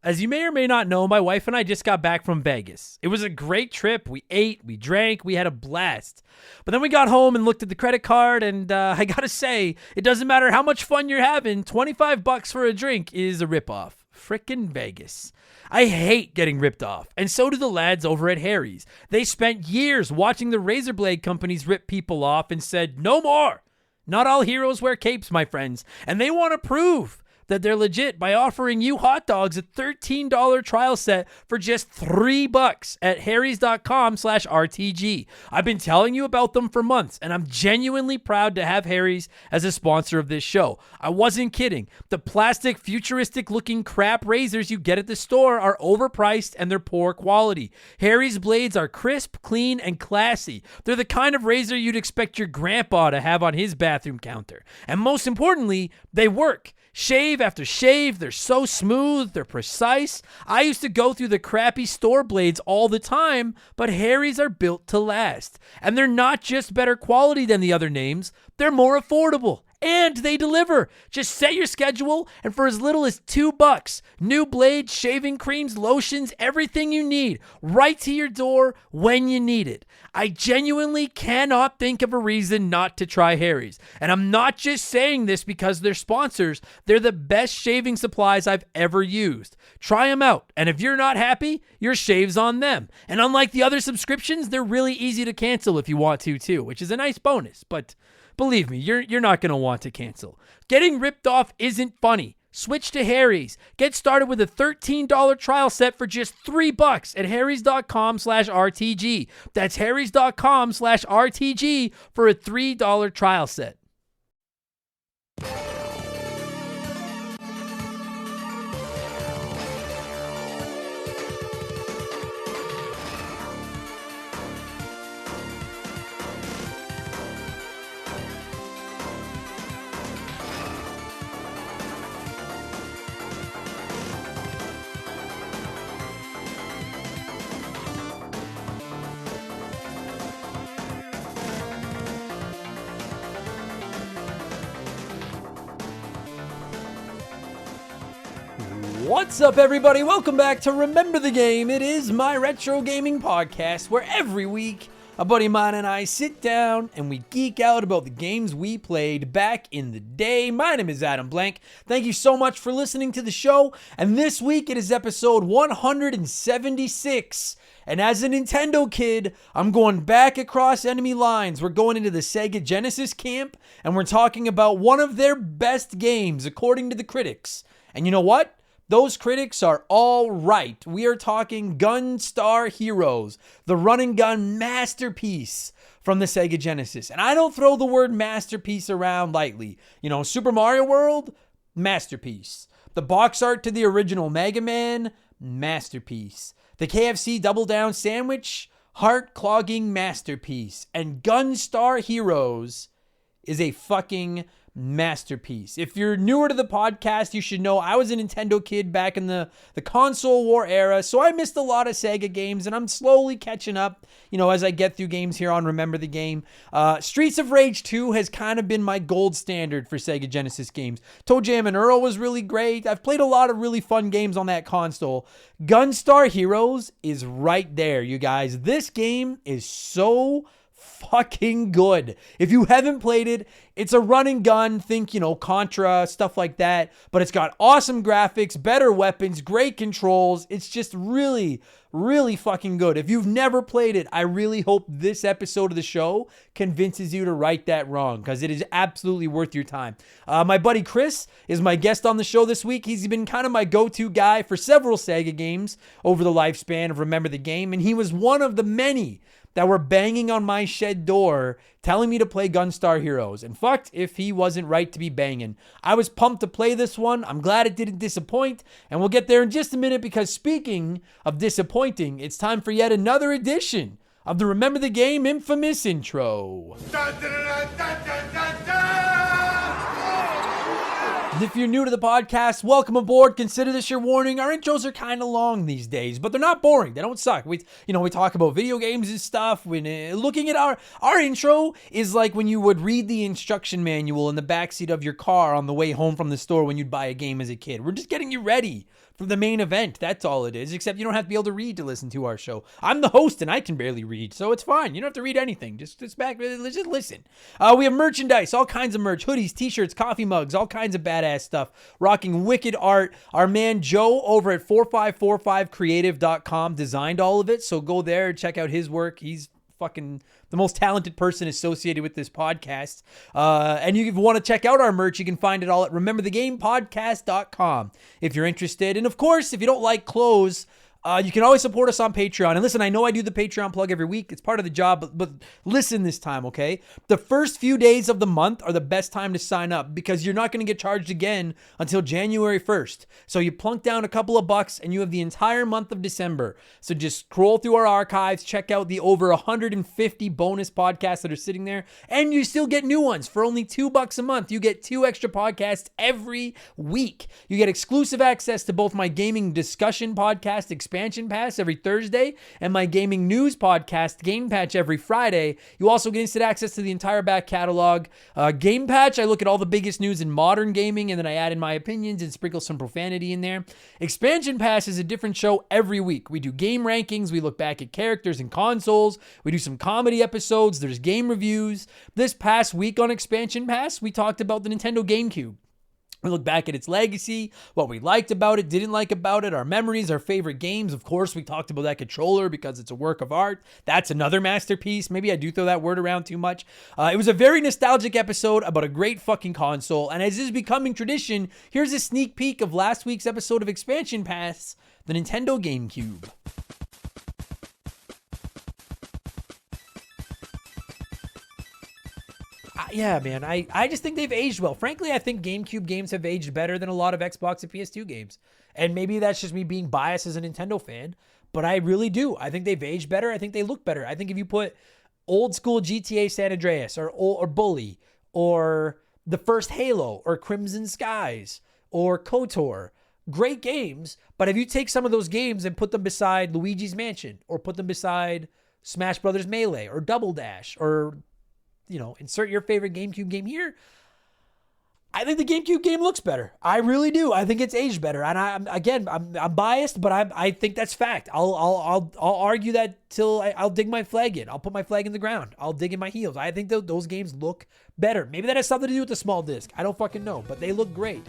As you may or may not know, my wife and I just got back from Vegas. It was a great trip. We ate, we drank, we had a blast. But then we got home and looked at the credit card, and I gotta say, it doesn't matter how much fun you're having, $25 for a drink is a ripoff. Frickin' Vegas. I hate getting ripped off, and so do the lads over at Harry's. They spent years watching the razor blade companies rip people off and said, no more. Not all heroes wear capes, my friends, and they want to prove that they're legit by offering you hot dogs a $13 trial set for just $3 at harrys.com/RTG. I've been telling you about them for months, and I'm genuinely proud to have Harry's as a sponsor of this show. I wasn't kidding. The plastic, futuristic-looking crap razors you get at the store are overpriced and they're poor quality. Harry's blades are crisp, clean, and classy. They're the kind of razor you'd expect your grandpa to have on his bathroom counter. And most importantly, they work. Shave after shave, they're so smooth, they're precise. I used to go through the crappy store blades all the time, but Harry's are built to last. And they're not just better quality than the other names, they're more affordable. And they deliver. Just set your schedule, and for as little as $2, new blades, shaving creams, lotions, everything you need, right to your door when you need it. I genuinely cannot think of a reason not to try Harry's. And I'm not just saying this because they're sponsors. They're the best shaving supplies I've ever used. Try them out, and if you're not happy, your shave's on them. And unlike the other subscriptions, they're really easy to cancel if you want to too, which is a nice bonus, but believe me, you're not going to want to cancel. Getting ripped off isn't funny. Switch to Harry's. Get started with a $13 trial set for just $3 at harrys.com/RTG. That's harrys.com/RTG for a $3 trial set. What's up, everybody? Welcome back to Remember the Game. It is my retro gaming podcast where every week a buddy of mine and I sit down and we geek out about the games we played back in the day. My name is Adam Blank. Thank you so much for listening to the show. And this week it is episode 176. And as a Nintendo kid, I'm going back across enemy lines. We're going into the Sega Genesis camp and we're talking about one of their best games according to the critics. And you know what? Those critics are all right. We are talking Gunstar Heroes, the run and gun masterpiece from the Sega Genesis. And I don't throw the word masterpiece around lightly. You know, Super Mario World, masterpiece. The box art to the original Mega Man, masterpiece. The KFC Double Down Sandwich, heart-clogging masterpiece. And Gunstar Heroes is a fucking masterpiece. If you're newer to the podcast, you should know I was a Nintendo kid back in the console war era, so I missed a lot of Sega games, and I'm slowly catching up, you know, as I get through games here on Remember the Game. Streets of Rage 2 has kind of been my gold standard for Sega Genesis games. Toe Jam and Earl was really great. I've played a lot of really fun games on that console. Gunstar Heroes is right there, you guys. This game is so fucking good. If you haven't played it, it's a run and gun, think, you know, Contra, stuff like that, but it's got awesome graphics, better weapons, great controls. It's just really, really fucking good. If you've never played it, I really hope this episode of the show convinces you to right that wrong, because it is absolutely worth your time. My buddy Chris is my guest on the show this week. He's been kind of my go-to guy for several Sega games over the lifespan of Remember the Game, and he was one of the many that were banging on my shed door telling me to play Gunstar Heroes. And fucked if he wasn't right to be banging. I was pumped to play this one. I'm glad it didn't disappoint. And we'll get there in just a minute, because speaking of disappointing, it's time for yet another edition of the Remember the Game infamous intro. Dun, dun, dun, dun, dun, dun, dun. If you're new to the podcast, welcome aboard. Consider this your warning. Our intros are kind of long these days, but they're not boring. They don't suck. We talk about video games and stuff. When looking at our intro is like when you would read the instruction manual in the backseat of your car on the way home from the store when you'd buy a game as a kid. We're just getting you ready for the main event. That's all it is, except you don't have to be able to read to listen to our show. I'm the host and I can barely read, so it's fine. You don't have to read anything. Just listen. We have merchandise, all kinds of merch, hoodies, t-shirts, coffee mugs, all kinds of badass stuff. Rocking wicked art. Our man Joe over at 4545creative.com designed all of it, so go there and check out his work. He's fucking the most talented person associated with this podcast. And you want to check out our merch, you can find it all at rememberthegamepodcast.com if you're interested. And of course, if you don't like clothes, you can always support us on Patreon. And listen, I know I do the Patreon plug every week. It's part of the job, but listen this time, okay? The first few days of the month are the best time to sign up because you're not going to get charged again until January 1st. So you plunk down a couple of bucks and you have the entire month of December. So just scroll through our archives, check out the over 150 bonus podcasts that are sitting there, and you still get new ones for only $2 a month. You get 2 extra podcasts every week. You get exclusive access to both my gaming discussion podcast, Expansion Pass, every Thursday, and my gaming news podcast, Game Patch, every Friday. You also get instant access to the entire back catalog. Game Patch, I look at all the biggest news in modern gaming, and then I add in my opinions and sprinkle some profanity in there. Expansion Pass is a different show every week. We do game rankings. We look back at characters and consoles. We do some comedy episodes. There's game reviews. This past week on Expansion Pass, we talked about the Nintendo GameCube. We look back at its legacy, what we liked about it, didn't like about it, our memories, our favorite games. Of course, we talked about that controller because it's a work of art. That's another masterpiece. Maybe I do throw that word around too much. It was a very nostalgic episode about a great fucking console. And as is becoming tradition, here's a sneak peek of last week's episode of Expansion Pass, the Nintendo GameCube. Yeah, man, I just think they've aged well. Frankly, I think GameCube games have aged better than a lot of Xbox and PS2 games. And maybe that's just me being biased as a Nintendo fan, but I really do. I think they've aged better. I think they look better. I think if you put old school GTA San Andreas or Bully or the first Halo or Crimson Skies or KOTOR, great games, but if you take some of those games and put them beside Luigi's Mansion or put them beside Smash Brothers Melee or Double Dash or insert your favorite GameCube game here, I think the GameCube game looks better. I really do. I think it's aged better. And I'm biased, but I think that's fact. I'll argue that till I'll dig my flag in. I'll put my flag in the ground. I'll dig in my heels. I think those games look better. Maybe that has something to do with the small disc. I don't fucking know, but they look great.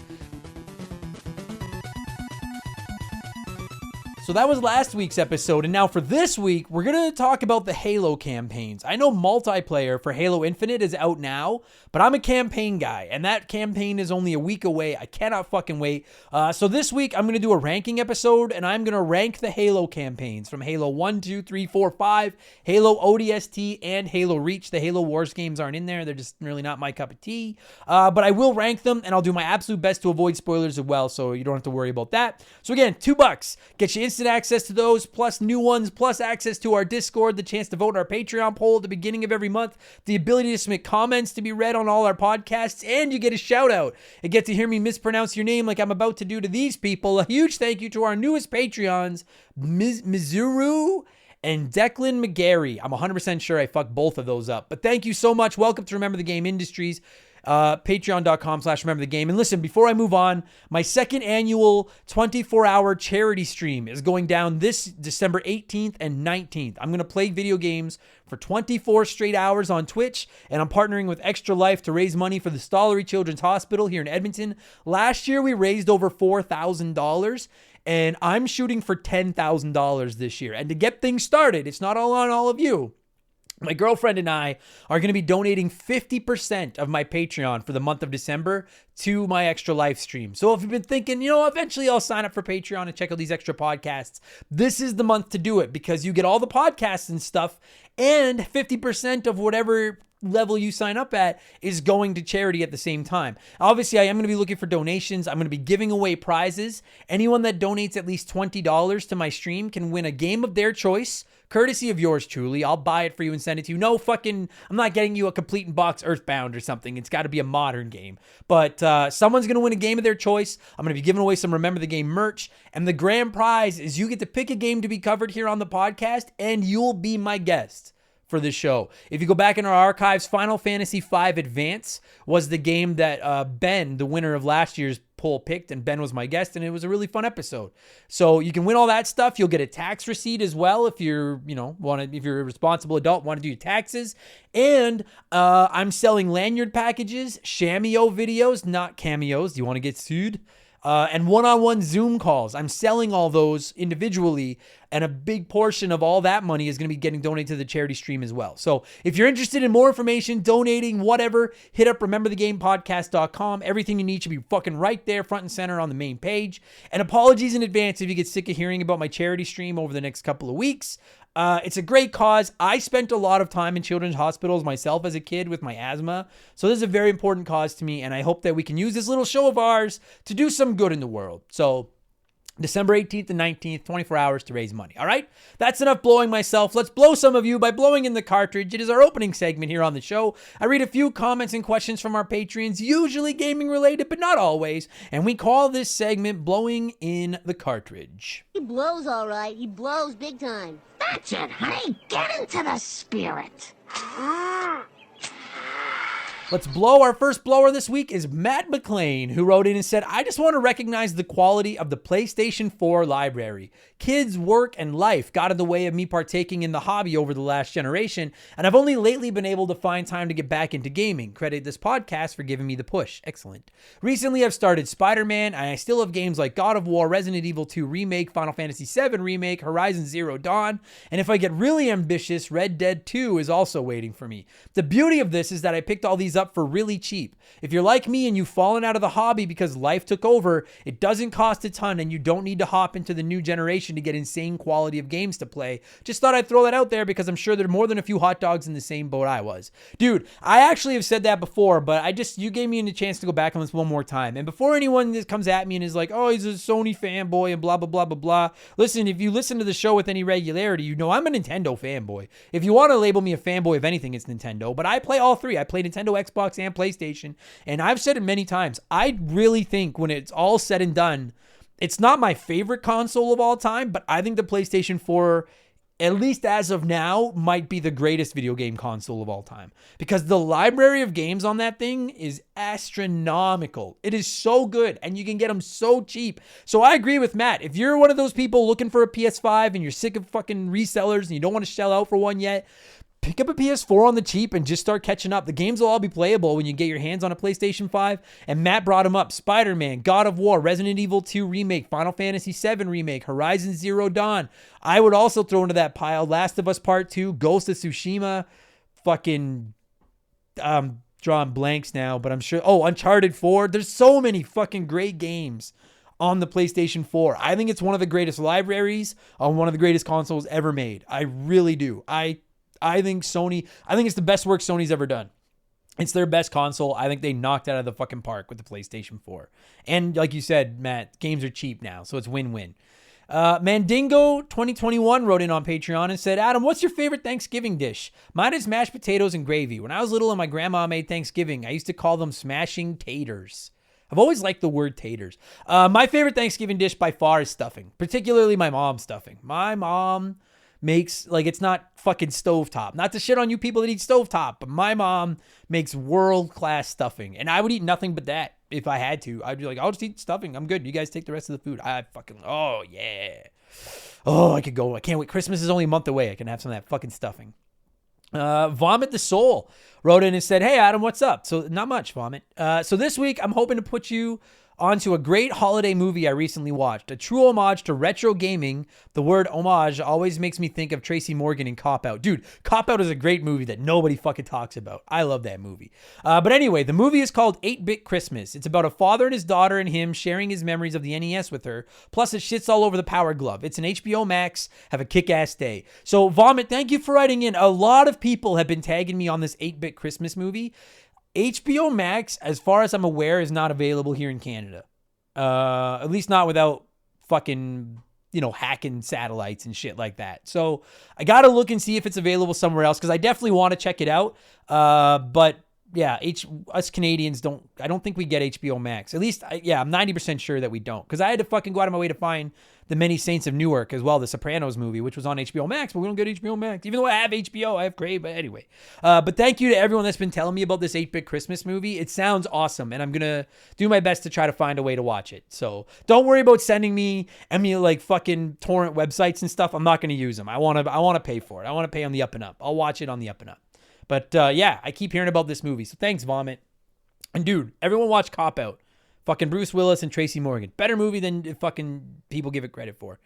So that was last week's episode, and now for this week, we're going to talk about the Halo campaigns. I know multiplayer for Halo Infinite is out now, but I'm a campaign guy, and that campaign is only a week away. I cannot fucking wait. So this week, I'm going to do a ranking episode, and I'm going to rank the Halo campaigns from Halo 1, 2, 3, 4, 5, Halo ODST, and Halo Reach. The Halo Wars games aren't in there. They're just really not my cup of tea. But I will rank them, and I'll do my absolute best to avoid spoilers as well, so you don't have to worry about that. So again, $2. Get you instant access to those, plus new ones, plus access to our Discord, the chance to vote in our Patreon poll at the beginning of every month, the ability to submit comments to be read on all our podcasts, and you get a shout out and get to hear me mispronounce your name like I'm about to do to these people. A huge thank you to our newest Patreons, Mizuru and Declan McGarry. I'm 100% sure I fucked both of those up, but thank you so much. Welcome to Remember the Game Industries. Patreon.com/rememberthegame. And listen, before I move on, my second annual 24-hour charity stream is going down this December 18th and 19th. I'm going to play video games for 24 straight hours on Twitch, and I'm partnering with Extra Life to raise money for the Stollery Children's Hospital here in Edmonton. Last year, we raised over $4,000. And I'm shooting for $10,000 this year. And to get things started, it's not all on all of you. My girlfriend and I are going to be donating 50% of my Patreon for the month of December to my Extra Life stream. So if you've been thinking, eventually I'll sign up for Patreon and check out these extra podcasts, this is the month to do it because you get all the podcasts and stuff, and 50% of whatever level you sign up at is going to charity at the same time. Obviously, I am going to be looking for donations. I'm going to be giving away prizes. Anyone that donates at least $20 to my stream can win a game of their choice, courtesy of yours truly. I'll buy it for you and send it to you. I'm not getting you a complete in box Earthbound or something. It's got to be a modern game. But someone's going to win a game of their choice. I'm going to be giving away some Remember the Game merch. And the grand prize is you get to pick a game to be covered here on the podcast, and you'll be my guest for the show. If you go back in our archives, Final Fantasy V Advance was the game that Ben, the winner of last year's poll picked, and Ben was my guest, and it was a really fun episode. So you can win all that stuff. You'll get a tax receipt as well if you're, if you're a responsible adult, want to do your taxes. And I'm selling lanyard packages, Shameo videos, not cameos. Do you want to get sued? And one-on-one Zoom calls. I'm selling all those individually, and a big portion of all that money is going to be getting donated to the charity stream as well. So if you're interested in more information, donating, whatever, hit up rememberthegamepodcast.com. Everything you need should be fucking right there, front and center on the main page. And apologies in advance if you get sick of hearing about my charity stream over the next couple of weeks. It's a great cause. I spent a lot of time in children's hospitals myself as a kid with my asthma. So this is a very important cause to me, and I hope that we can use this little show of ours to do some good in the world. So December 18th and 19th, 24 hours to raise money. All right? That's enough blowing myself. Let's blow some of you by blowing in the cartridge. It is our opening segment here on the show. I read a few comments and questions from our Patreons, usually gaming related, but not always. And we call this segment Blowing in the Cartridge. He blows all right. He blows big time. That's it, honey. Get into the spirit. Let's blow. Our first blower this week is Matt McLean, who wrote in and said, I just want to recognize the quality of the PlayStation 4 library. Kids, work, and life got in the way of me partaking in the hobby over the last generation, and I've only lately been able to find time to get back into gaming. Credit this podcast for giving me the push. Excellent. Recently, I've started Spider-Man, and I still have games like God of War, Resident Evil 2 Remake, Final Fantasy 7 Remake, Horizon Zero Dawn, and if I get really ambitious, Red Dead 2 is also waiting for me. The beauty of this is that I picked all these up for really cheap. If you're like me and you've fallen out of the hobby because life took over, it doesn't cost a ton and you don't need to hop into the new generation to get insane quality of games to play. Just thought I'd throw that out there because I'm sure there are more than a few hot dogs in the same boat I was. Dude, I actually have said that before, but you gave me a chance to go back on this one more time. And before anyone that comes at me and is like, oh, he's a Sony fanboy and blah, blah, blah, blah, blah. Listen, if you listen to the show with any regularity, you know I'm a Nintendo fanboy. If you want to label me a fanboy of anything, it's Nintendo. But I play all three. I play Nintendo, Xbox, and PlayStation. And I've said it many times. I really think when it's all said and done, it's not my favorite console of all time, but I think the PlayStation 4, at least as of now, might be the greatest video game console of all time. Because the library of games on that thing is astronomical. It is so good, and you can get them so cheap. So I agree with Matt. If you're one of those people looking for a PS5 and you're sick of fucking resellers and you don't want to shell out for one yet, pick up a PS4 on the cheap and just start catching up. The games will all be playable when you get your hands on a PlayStation 5. And Matt brought them up. Spider-Man, God of War, Resident Evil 2 Remake, Final Fantasy 7 Remake, Horizon Zero Dawn. I would also throw into that pile Last of Us Part 2, Ghost of Tsushima, fucking, drawing blanks now, but I'm sure, Uncharted 4. There's so many fucking great games on the PlayStation 4. I think it's one of the greatest libraries on one of the greatest consoles ever made. I really do. I think it's the best work Sony's ever done. It's their best console. I think they knocked out of the fucking park with the PlayStation 4. And like you said, Matt, games are cheap now, so it's win-win. Mandingo 2021 wrote in on Patreon and said, Adam, what's your favorite Thanksgiving dish? Mine is mashed potatoes and gravy. When I was little and my grandma made Thanksgiving, I used to call them smashing taters. I've always liked the word taters. My favorite Thanksgiving dish by far is stuffing, particularly my mom's stuffing. My mom makes, it's not fucking stovetop. Not to shit on you people that eat stovetop, but my mom makes world-class stuffing. And I would eat nothing but that if I had to. I'd be like, I'll just eat stuffing. I'm good. You guys take the rest of the food. Oh, yeah. Oh, I could go. I can't wait. Christmas is only a month away. I can have some of that fucking stuffing. Vomit the Soul wrote in and said, hey, Adam, what's up? So not much, Vomit. So this week, I'm hoping to put you onto a great holiday movie I recently watched. A true homage to retro gaming. The word homage always makes me think of Tracy Morgan in Cop Out. Dude, Cop Out is a great movie that nobody fucking talks about. I love that movie. But anyway, the movie is called 8-Bit Christmas. It's about a father and his daughter and him sharing his memories of the NES with her. Plus, it shits all over the Power Glove. It's an HBO Max. Have a kick-ass day. So, Vomit, thank you for writing in. A lot of people have been tagging me on this 8-Bit Christmas movie. HBO Max, as far as I'm aware, is not available here in Canada. At least not without fucking, hacking satellites and shit like that. So I got to look and see if it's available somewhere else because I definitely want to check it out. But yeah, us Canadians I don't think we get HBO Max. At least, I'm 90% sure that we don't. Because I had to fucking go out of my way to find The Many Saints of Newark as well, the Sopranos movie, which was on HBO Max, but we don't get HBO Max. Even though I have HBO, I have Crave, but anyway. But thank you to everyone that's been telling me about this 8-Bit Christmas movie. It sounds awesome, and I'm going to do my best to try to find a way to watch it. So don't worry about sending me like fucking torrent websites and stuff. I'm not going to use them. I want to pay for it. I want to pay on the up and up. I'll watch it on the up and up. But yeah, I keep hearing about this movie. So thanks, Vomit. And dude, everyone watch Cop Out. Fucking Bruce Willis and Tracy Morgan. Better movie than fucking people give it credit for.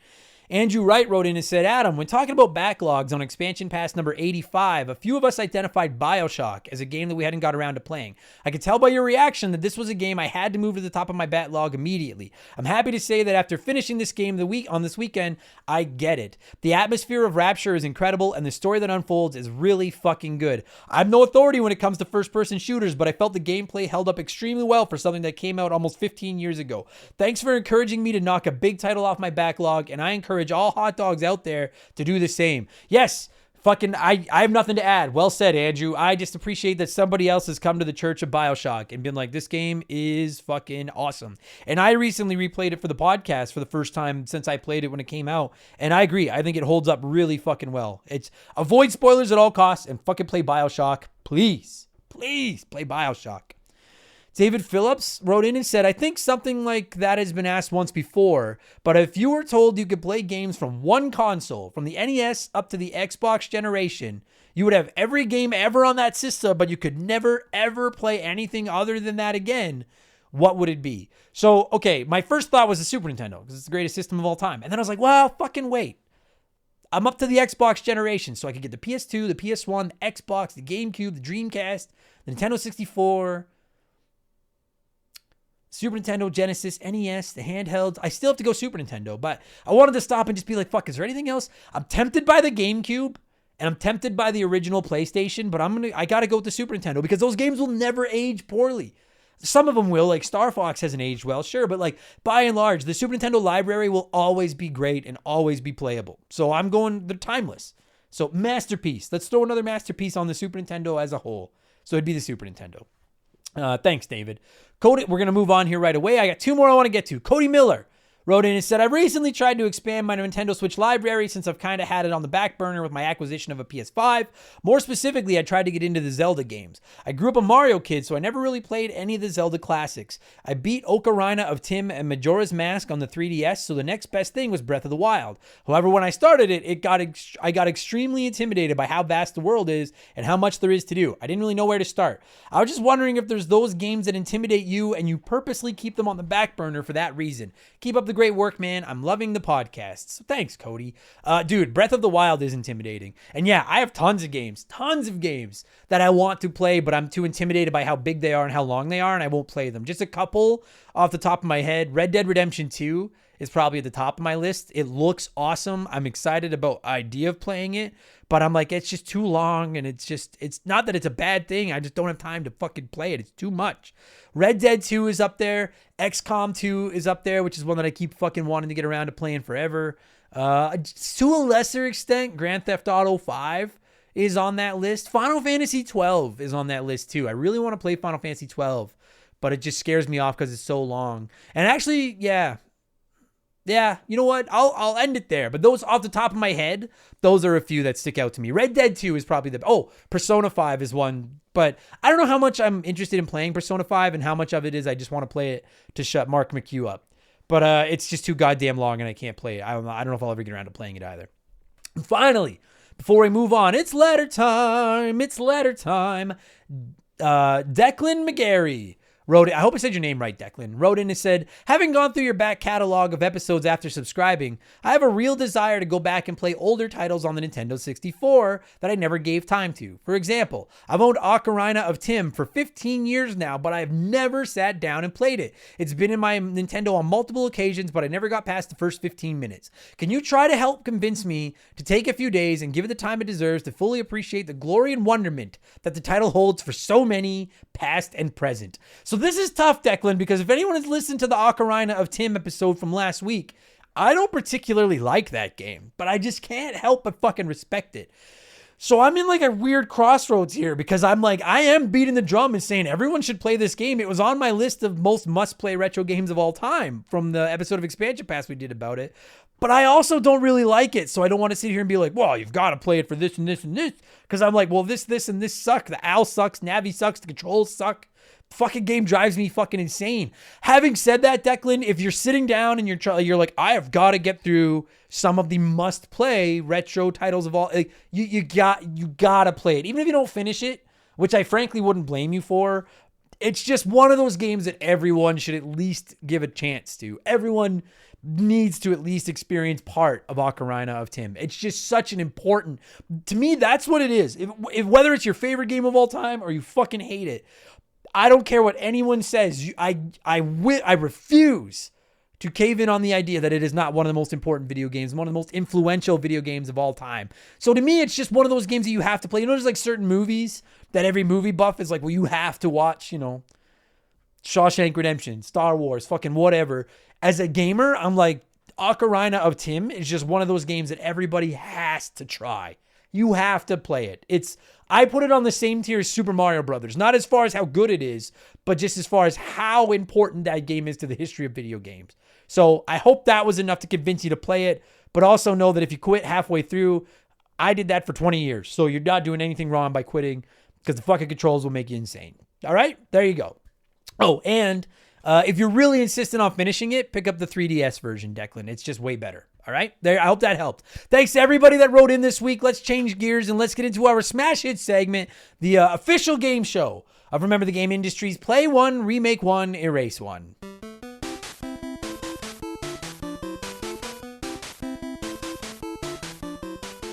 Andrew Wright wrote in and said, Adam, when talking about backlogs on expansion pass number 85, a few of us identified BioShock as a game that we hadn't got around to playing. I could tell by your reaction that this was a game I had to move to the top of my backlog immediately. I'm happy to say that after finishing this game on this weekend, I get it. The atmosphere of Rapture is incredible, and the story that unfolds is really fucking good. I'm no authority when it comes to first-person shooters, but I felt the gameplay held up extremely well for something that came out almost 15 years ago. Thanks for encouraging me to knock a big title off my backlog, and I encourage all hot dogs out there to do the same. Yes, fucking, I have nothing to add. Well said, Andrew. I just appreciate that somebody else has come to the church of BioShock and been like, this game is fucking awesome. And I recently replayed it for the podcast for the first time since I played it when it came out. And I agree. I think it holds up really fucking well. It's avoid spoilers at all costs and fucking play BioShock. Please play BioShock. David Phillips wrote in and said, I think something like that has been asked once before, but if you were told you could play games from one console, from the NES up to the Xbox generation, you would have every game ever on that system, but you could never, ever play anything other than that again, what would it be? So, okay, my first thought was the Super Nintendo, because it's the greatest system of all time. And then I was like, well, fucking wait. I'm up to the Xbox generation, so I could get the PS2, the PS1, the Xbox, the GameCube, the Dreamcast, the Nintendo 64... Super Nintendo, Genesis, NES, the handhelds. I still have to go Super Nintendo, but I wanted to stop and just be like, fuck, is there anything else? I'm tempted by the GameCube, and I'm tempted by the original PlayStation, but I gotta go with the Super Nintendo because those games will never age poorly. Some of them will, like Star Fox hasn't aged well, sure, but like by and large, the Super Nintendo library will always be great and always be playable. So I'm going, they're timeless. So masterpiece. Let's throw another masterpiece on the Super Nintendo as a whole. So it'd be the Super Nintendo. Thanks, David. Cody, we're going to move on here right away. I got two more I want to get to. Cody Miller wrote in and said, I recently tried to expand my Nintendo Switch library since I've kind of had it on the back burner with my acquisition of a PS5. More specifically, I tried to get into the Zelda games. I grew up a Mario kid, so I never really played any of the Zelda classics. I beat Ocarina of Time and Majora's Mask on the 3DS, so the next best thing was Breath of the Wild. However, when I started it, I got extremely intimidated by how vast the world is and how much there is to do. I didn't really know where to start. I was just wondering if there's those games that intimidate you and you purposely keep them on the back burner for that reason. Keep up the great work, man. I'm loving the podcast. So thanks, Cody. Dude, Breath of the Wild is intimidating. And yeah, I have tons of games that I want to play, but I'm too intimidated by how big they are and how long they are, and I won't play them. Just a couple off the top of my head. Red Dead Redemption 2 is probably at the top of my list. It looks awesome. I'm excited about the idea of playing it, but I'm like, it's just too long, and it's not that it's a bad thing. I just don't have time to fucking play it. It's too much. Red Dead 2 is up there. XCOM 2 is up there, which is one that I keep fucking wanting to get around to playing forever. To a lesser extent, Grand Theft Auto 5 is on that list. Final Fantasy 12 is on that list too. I really want to play Final Fantasy 12, but it just scares me off because it's so long. And actually, yeah, you know what? I'll end it there. But those off the top of my head, those are a few that stick out to me. Red Dead 2 is probably Persona 5 is one. But I don't know how much I'm interested in playing Persona 5 and how much of it is I just want to play it to shut Mark McHugh up. But it's just too goddamn long and I can't play it. I don't know if I'll ever get around to playing it either. And finally, before we move on, it's letter time. Declan McGarry wrote it. I hope I said your name right, Declan. Wrote in and said, having gone through your back catalog of episodes after subscribing, I have a real desire to go back and play older titles on the Nintendo 64 that I never gave time to. For example, I've owned Ocarina of Time for 15 years now, but I've never sat down and played it. It's been in my Nintendo on multiple occasions, but I never got past the first 15 minutes. Can you try to help convince me to take a few days and give it the time it deserves to fully appreciate the glory and wonderment that the title holds for so many, past and present? So this is tough, Declan, because if anyone has listened to the Ocarina of Time episode from last week, I don't particularly like that game, but I just can't help but fucking respect it. So I'm in like a weird crossroads here because I'm like, I am beating the drum and saying everyone should play this game. It was on my list of most must-play retro games of all time from the episode of Expansion Pass we did about it. But I also don't really like it, so I don't want to sit here and be like, well, you've got to play it for this and this and this. Because I'm like, well, this, and this suck. The owl sucks, Navi sucks, the controls suck. Fucking game drives me fucking insane. Having said that, Declan, if you're sitting down and you're like, I have got to get through some of the must-play retro titles of all, like, you gotta play it. Even if you don't finish it, which I frankly wouldn't blame you for, it's just one of those games that everyone should at least give a chance to. Everyone needs to at least experience part of Ocarina of Time. It's just such an important, to me, that's what it is. If whether it's your favorite game of all time or you fucking hate it, I don't care what anyone says. I refuse to cave in on the idea that it is not one of the most important video games, one of the most influential video games of all time. So to me, it's just one of those games that you have to play. You know, there's like certain movies that every movie buff is like, well, you have to watch, you know, Shawshank Redemption, Star Wars, fucking whatever. As a gamer, I'm like, Ocarina of Time is just one of those games that everybody has to try. You have to play it. I put it on the same tier as Super Mario Brothers. Not as far as how good it is, but just as far as how important that game is to the history of video games. So I hope that was enough to convince you to play it, but also know that if you quit halfway through, I did that for 20 years. So you're not doing anything wrong by quitting because the fucking controls will make you insane. All right, there you go. Oh, and if you're really insistent on finishing it, pick up the 3DS version, Declan. It's just way better. All right, there. I hope that helped. Thanks to everybody that wrote in this week. Let's change gears and let's get into our Smash Hit segment, the official game show of Remember the Game Industries. Play one, remake one, erase one.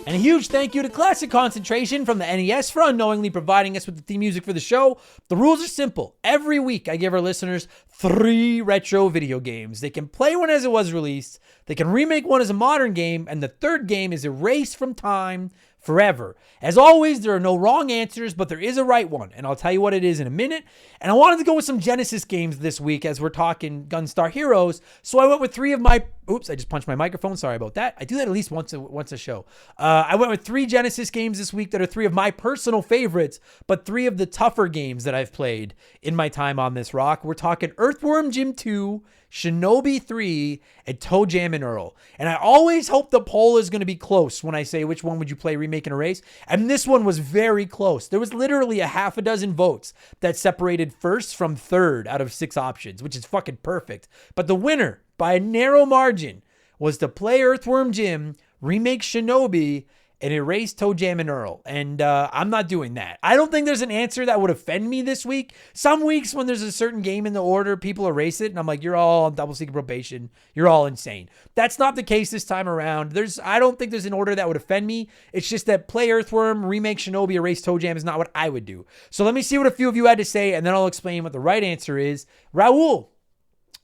And a huge thank you to Classic Concentration from the NES for unknowingly providing us with the theme music for the show. The rules are simple. Every week, I give our listeners 3 retro video games. They can play one as it was released, they can remake one as a modern game, and the third game is erased from time forever. As always, there are no wrong answers, but there is a right one, and I'll tell you what it is in a minute. And I wanted to go with some Genesis games this week as we're talking Gunstar Heroes, so I went with 3 of my... Oops, I just punched my microphone. Sorry about that. I do that at least once a show. I went with 3 Genesis games this week that are 3 of my personal favorites, but 3 of the tougher games that I've played in my time on this rock. We're talking Earthworm Jim 2, Shinobi 3, and Toe Jam and Earl. And I always hope the poll is going to be close when I say which one would you play, remake, and erase. And this one was very close. There was literally a half a dozen votes that separated first from third out of 6 options, which is fucking perfect. But the winner, by a narrow margin, was to play Earthworm Jim, remake Shinobi, and erase Toe Jam and Earl. And I'm not doing that. I don't think there's an answer that would offend me this week. Some weeks when there's a certain game in the order, people erase it, and I'm like, you're all on double secret probation. You're all insane. That's not the case this time around. I don't think there's an order that would offend me. It's just that play Earthworm, remake Shinobi, erase Toe Jam is not what I would do. So let me see what a few of you had to say, and then I'll explain what the right answer is. Raul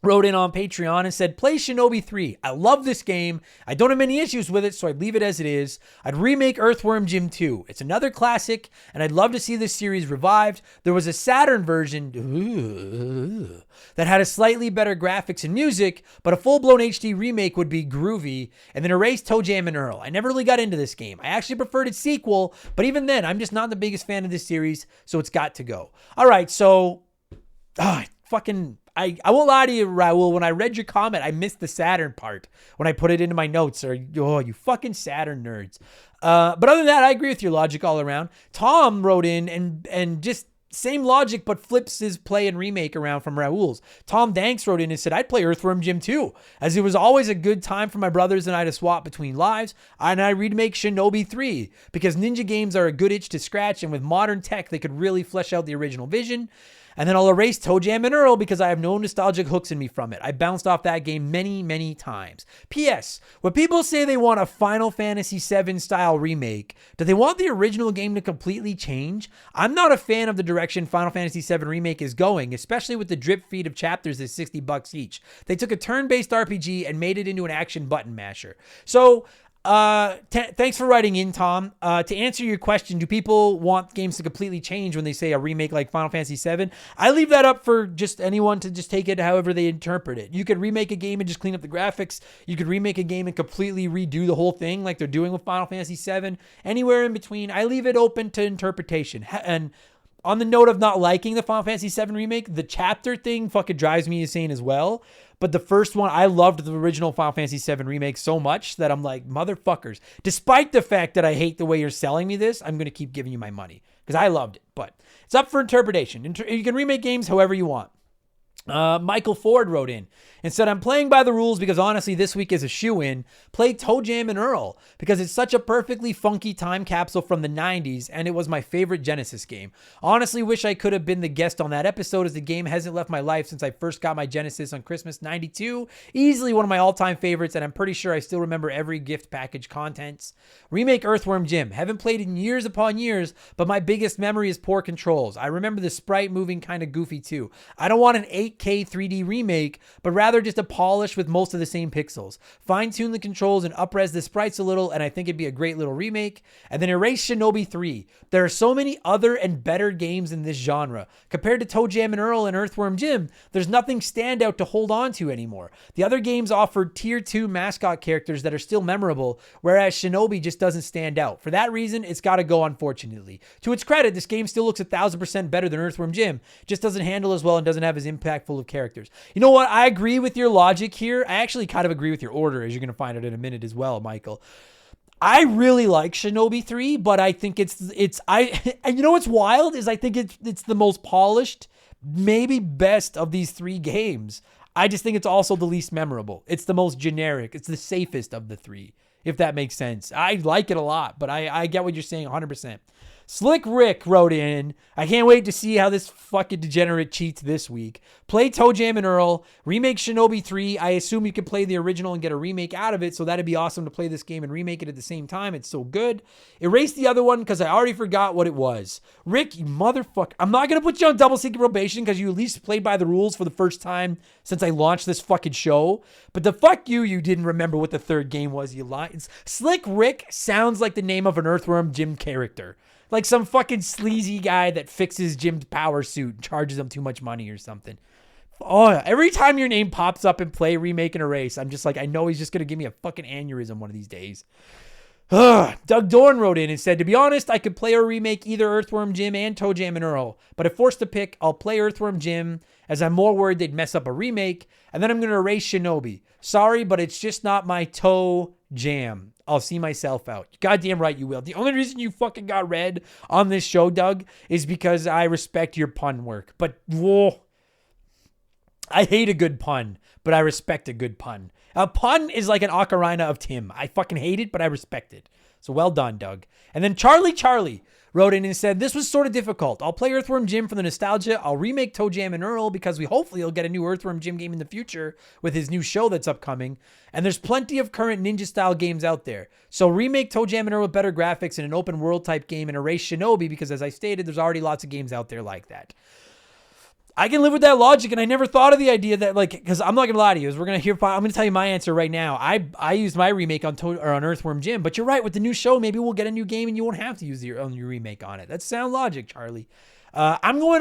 wrote in on Patreon and said, play Shinobi 3. I love this game. I don't have many issues with it, so I'd leave it as it is. I'd remake Earthworm Jim 2. It's another classic, and I'd love to see this series revived. There was a Saturn version that had a slightly better graphics and music, but a full-blown HD remake would be groovy, and then erase Toe Jam and Earl. I never really got into this game. I actually preferred its sequel, but even then, I'm just not the biggest fan of this series, so it's got to go. All right, so... I won't lie to you, Raul. When I read your comment, I missed the Saturn part when I put it into my notes. You fucking Saturn nerds. But other than that, I agree with your logic all around. Tom wrote in and just same logic, but flips his play and remake around from Raul's. Tom Danks wrote in and said, I'd play Earthworm Jim 2, as it was always a good time for my brothers and I to swap between lives, and I remake Shinobi 3, because ninja games are a good itch to scratch, and with modern tech, they could really flesh out the original vision. And then I'll erase Toe Jam and Earl because I have no nostalgic hooks in me from it. I bounced off that game many, many times. P.S. When people say they want a Final Fantasy VII style remake, do they want the original game to completely change? I'm not a fan of the direction Final Fantasy VII Remake is going, especially with the drip feed of chapters at $60 each. They took a turn-based RPG and made it into an action button masher. So Thanks for writing in, Tom. To answer your question, do people want games to completely change when they say a remake like Final Fantasy VII? I leave that up for just anyone to just take it however they interpret it. You could remake a game and just clean up the graphics. You could remake a game and completely redo the whole thing like they're doing with Final Fantasy VII. Anywhere in between, I leave it open to interpretation. And on the note of not liking the Final Fantasy VII remake, the chapter thing fucking drives me insane as well. But the first one, I loved the original Final Fantasy VII remake so much that I'm like, motherfuckers. Despite the fact that I hate the way you're selling me this, I'm going to keep giving you my money because I loved it. But it's up for interpretation. You can remake games however you want. Michael Ford wrote in and said, I'm playing by the rules because honestly, this week is a shoe-in. Play Toe Jam and Earl because it's such a perfectly funky time capsule from the 90s and it was my favorite Genesis game. Honestly, wish I could have been the guest on that episode as the game hasn't left my life since I first got my Genesis on Christmas 92. Easily one of my all-time favorites and I'm pretty sure I still remember every gift package contents. Remake Earthworm Jim. Haven't played in years upon years, but my biggest memory is poor controls. I remember the sprite moving kind of goofy too. I don't want an 8K 3D remake, but rather just a polish with most of the same pixels. Fine-tune the controls and up-res the sprites a little, and I think it'd be a great little remake. And then erase Shinobi 3. There are so many other and better games in this genre. Compared to Toe Jam and Earl and Earthworm Jim, there's nothing standout to hold on to anymore. The other games offered tier 2 mascot characters that are still memorable, whereas Shinobi just doesn't stand out. For that reason, it's got to go, unfortunately. To its credit, this game still looks 1,000% better than Earthworm Jim, just doesn't handle as well and doesn't have as impactful of characters. You know what? I agree with your logic here. I actually kind of agree with your order, as you're going to find out in a minute as well, Michael. I really like Shinobi 3, but I think and you know what's wild is I think it's the most polished, maybe best of these 3 games. I just think it's also the least memorable. It's the most generic. It's the safest of the 3, if that makes sense. I like it a lot, but I get what you're saying 100%. Slick Rick wrote in, I can't wait to see how this fucking degenerate cheats this week. Play Toe Jam and Earl, remake Shinobi 3. I assume you can play the original and get a remake out of it, so that'd be awesome to play this game and remake it at the same time. It's so good. Erase the other one because I already forgot what it was. Rick, you motherfucker. I'm not going to put you on double secret probation because you at least played by the rules for the first time since I launched this fucking show. But the fuck you didn't remember what the third game was, you lied. Slick Rick sounds like the name of an Earthworm Jim character. Like some fucking sleazy guy that fixes Jim's power suit and charges him too much money or something. Oh, every time your name pops up in Play, Remake, and Erase, I'm just like, I know he's just going to give me a fucking aneurysm one of these days. Doug Dorn wrote in and said, to be honest, I could play or remake either Earthworm Jim and Toe Jam and Earl, but if forced to pick, I'll play Earthworm Jim as I'm more worried they'd mess up a remake, and then I'm going to erase Shinobi. Sorry, but it's just not my Toe Jam. I'll see myself out. Goddamn right you will. The only reason you fucking got read on this show, Doug, is because I respect your pun work. But, whoa. I hate a good pun, but I respect a good pun. A pun is like an ocarina of Tim. I fucking hate it, but I respect it. So well done, Doug. And then Charlie wrote in and said, this was sort of difficult. I'll play Earthworm Jim for the nostalgia. I'll remake Toe Jam and Earl because we hopefully will get a new Earthworm Jim game in the future with his new show that's upcoming. And there's plenty of current ninja-style games out there. So remake Toe Jam and Earl with better graphics and an open world type game and erase Shinobi because as I stated, there's already lots of games out there like that. I can live with that logic, and I never thought of the idea that, like, because I'm not gonna lie to you, I'm gonna tell you my answer right now. I used my remake on Earthworm Jim, but you're right. With the new show, maybe we'll get a new game, and you won't have to use your own remake on it. That's sound logic, Charlie. I'm going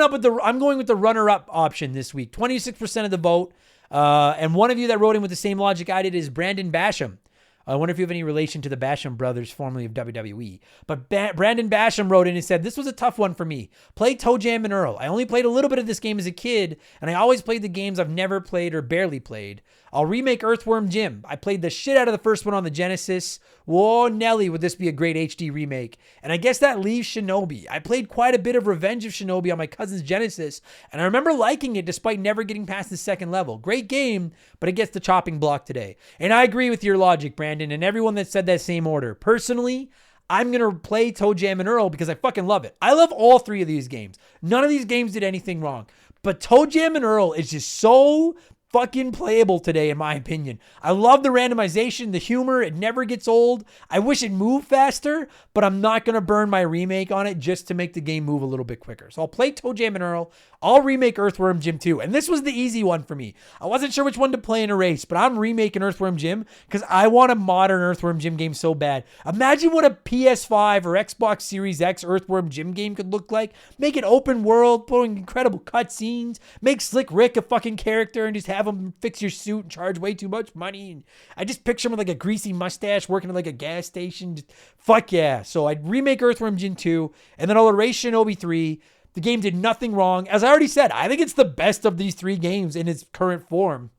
with the runner-up option this week. 26% of the vote, and one of you that wrote in with the same logic I did is Brandon Basham. I wonder if you have any relation to the Basham brothers, formerly of WWE. But Brandon Basham wrote in and said, this was a tough one for me. Play Toe Jam and Earl. I only played a little bit of this game as a kid, and I always played the games I've never played or barely played. I'll remake Earthworm Jim. I played the shit out of the first one on the Genesis. Whoa, Nelly, would this be a great HD remake? And I guess that leaves Shinobi. I played quite a bit of Revenge of Shinobi on my cousin's Genesis, and I remember liking it despite never getting past the second level. Great game, but it gets the chopping block today. And I agree with your logic, Brandon, and everyone that said that same order. Personally, I'm going to play Toe Jam and Earl because I fucking love it. I love all 3 of these games. None of these games did anything wrong. But Toe Jam and Earl is just so fucking playable today, in my opinion. I love the randomization, the humor. It never gets old. I wish it moved faster, but I'm not going to burn my remake on it just to make the game move a little bit quicker. So I'll play Toe Jam and Earl. I'll remake Earthworm Jim 2. And this was the easy one for me. I wasn't sure which one to play in a race, but I'm remaking Earthworm Jim because I want a modern Earthworm Jim game so bad. Imagine what a PS5 or Xbox Series X Earthworm Jim game could look like. Make it open world, putting incredible cutscenes, make Slick Rick a fucking character and just have him fix your suit and charge way too much money. And I just picture him with like a greasy mustache working at like a gas station. Just, fuck yeah. So I'd remake Earthworm Jim 2 and then I'll erase Shinobi 3. The game did nothing wrong. As I already said, I think it's the best of these 3 games in its current form.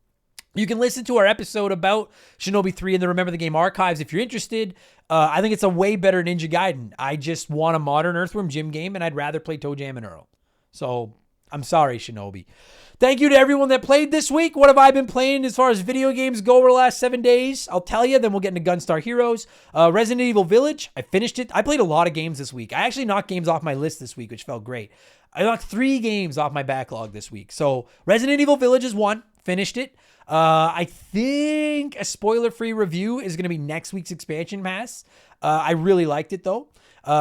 You can listen to our episode about Shinobi 3 in the Remember the Game archives if you're interested. I think it's a way better Ninja Gaiden. I just want a modern Earthworm Jim game, and I'd rather play Toe Jam and Earl. So, I'm sorry, Shinobi. Thank you to everyone that played this week. What have I been playing as far as video games go over the last 7 days? I'll tell you, then we'll get into Gunstar Heroes. Resident Evil Village, I finished it. I played a lot of games this week. I actually knocked games off my list this week, which felt great. I knocked 3 games off my backlog this week. So, Resident Evil Village is one. Finished it. I think a spoiler-free review is going to be next week's expansion pass. I really liked it, though.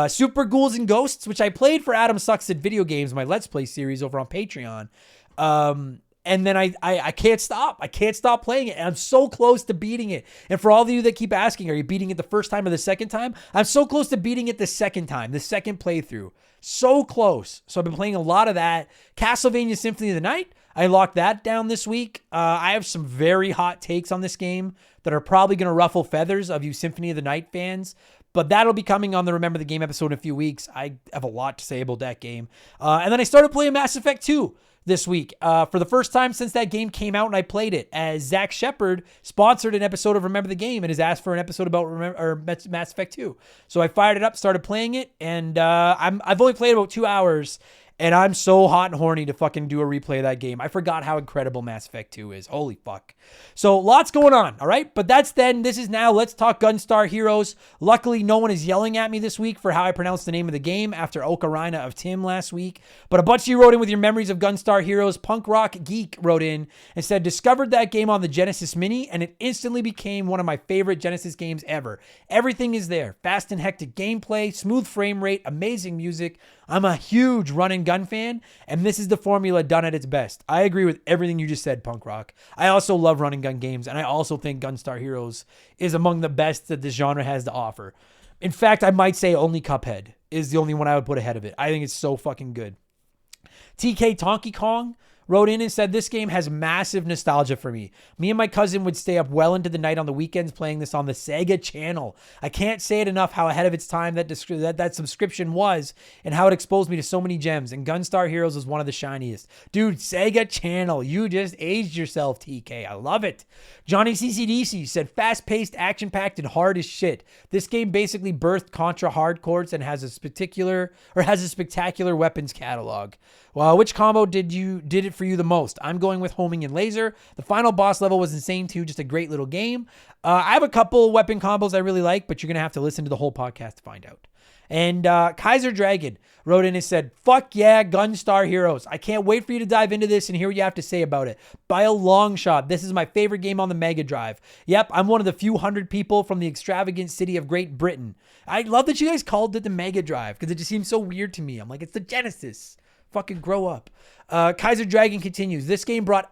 Super Ghouls and Ghosts, which I played for Adam Sucks at Video Games, my Let's Play series over on Patreon. And then I can't stop. I can't stop playing it. And I'm so close to beating it. And for all of you that keep asking, are you beating it the first time or the second time? I'm so close to beating it the second time, the second playthrough. So close. So I've been playing a lot of that. Castlevania Symphony of the Night, I locked that down this week. I have some very hot takes on this game that are probably going to ruffle feathers of you Symphony of the Night fans. But that'll be coming on the Remember the Game episode in a few weeks. I have a lot to say about that game. And then I started playing Mass Effect 2 this week. For the first time since that game came out and I played it, as Zach Shepard sponsored an episode of Remember the Game and has asked for an episode about Mass Effect 2. So I fired it up, started playing it, and I've only played about 2 hours. And I'm so hot and horny to fucking do a replay of that game. I forgot how incredible Mass Effect 2 is. Holy fuck. So lots going on, all right? But that's then. This is now. Let's talk Gunstar Heroes. Luckily, no one is yelling at me this week for how I pronounced the name of the game after Ocarina of Tim last week. But a bunch of you wrote in with your memories of Gunstar Heroes. Punk Rock Geek wrote in and said, discovered that game on the Genesis Mini, and it instantly became one of my favorite Genesis games ever. Everything is there. Fast and hectic gameplay, smooth frame rate, amazing music. I'm a huge run and gun fan, and this is the formula done at its best. I agree with everything you just said, Punk Rock. I also love run and gun games, and I also think Gunstar Heroes is among the best that this genre has to offer. In fact, I might say only Cuphead is the only one I would put ahead of it. I think it's so fucking good. TK Tonky Kong wrote in and said, this game has massive nostalgia for me. Me and my cousin would stay up well into the night on the weekends playing this on the Sega channel. I can't say it enough how ahead of its time that subscription was and how it exposed me to so many gems. And Gunstar Heroes is one of the shiniest. Dude, Sega channel. You just aged yourself, TK. I love it. Johnny CCDC said, fast-paced, action-packed, and hard as shit. This game basically birthed Contra hardcores and has a spectacular weapons catalog. Well, which combo did it for you the most? I'm going with homing and laser. The final boss level was insane too. Just a great little game. I have a couple weapon combos I really like, but you're going to have to listen to the whole podcast to find out. And Kaiser Dragon wrote in and said, fuck yeah, Gunstar Heroes. I can't wait for you to dive into this and hear what you have to say about it. By a long shot, this is my favorite game on the Mega Drive. Yep, I'm one of the few hundred people from the extravagant city of Great Britain. I love that you guys called it the Mega Drive because it just seems so weird to me. I'm like, it's the Genesis. Fucking grow up. Kaiser Dragon continues. This game brought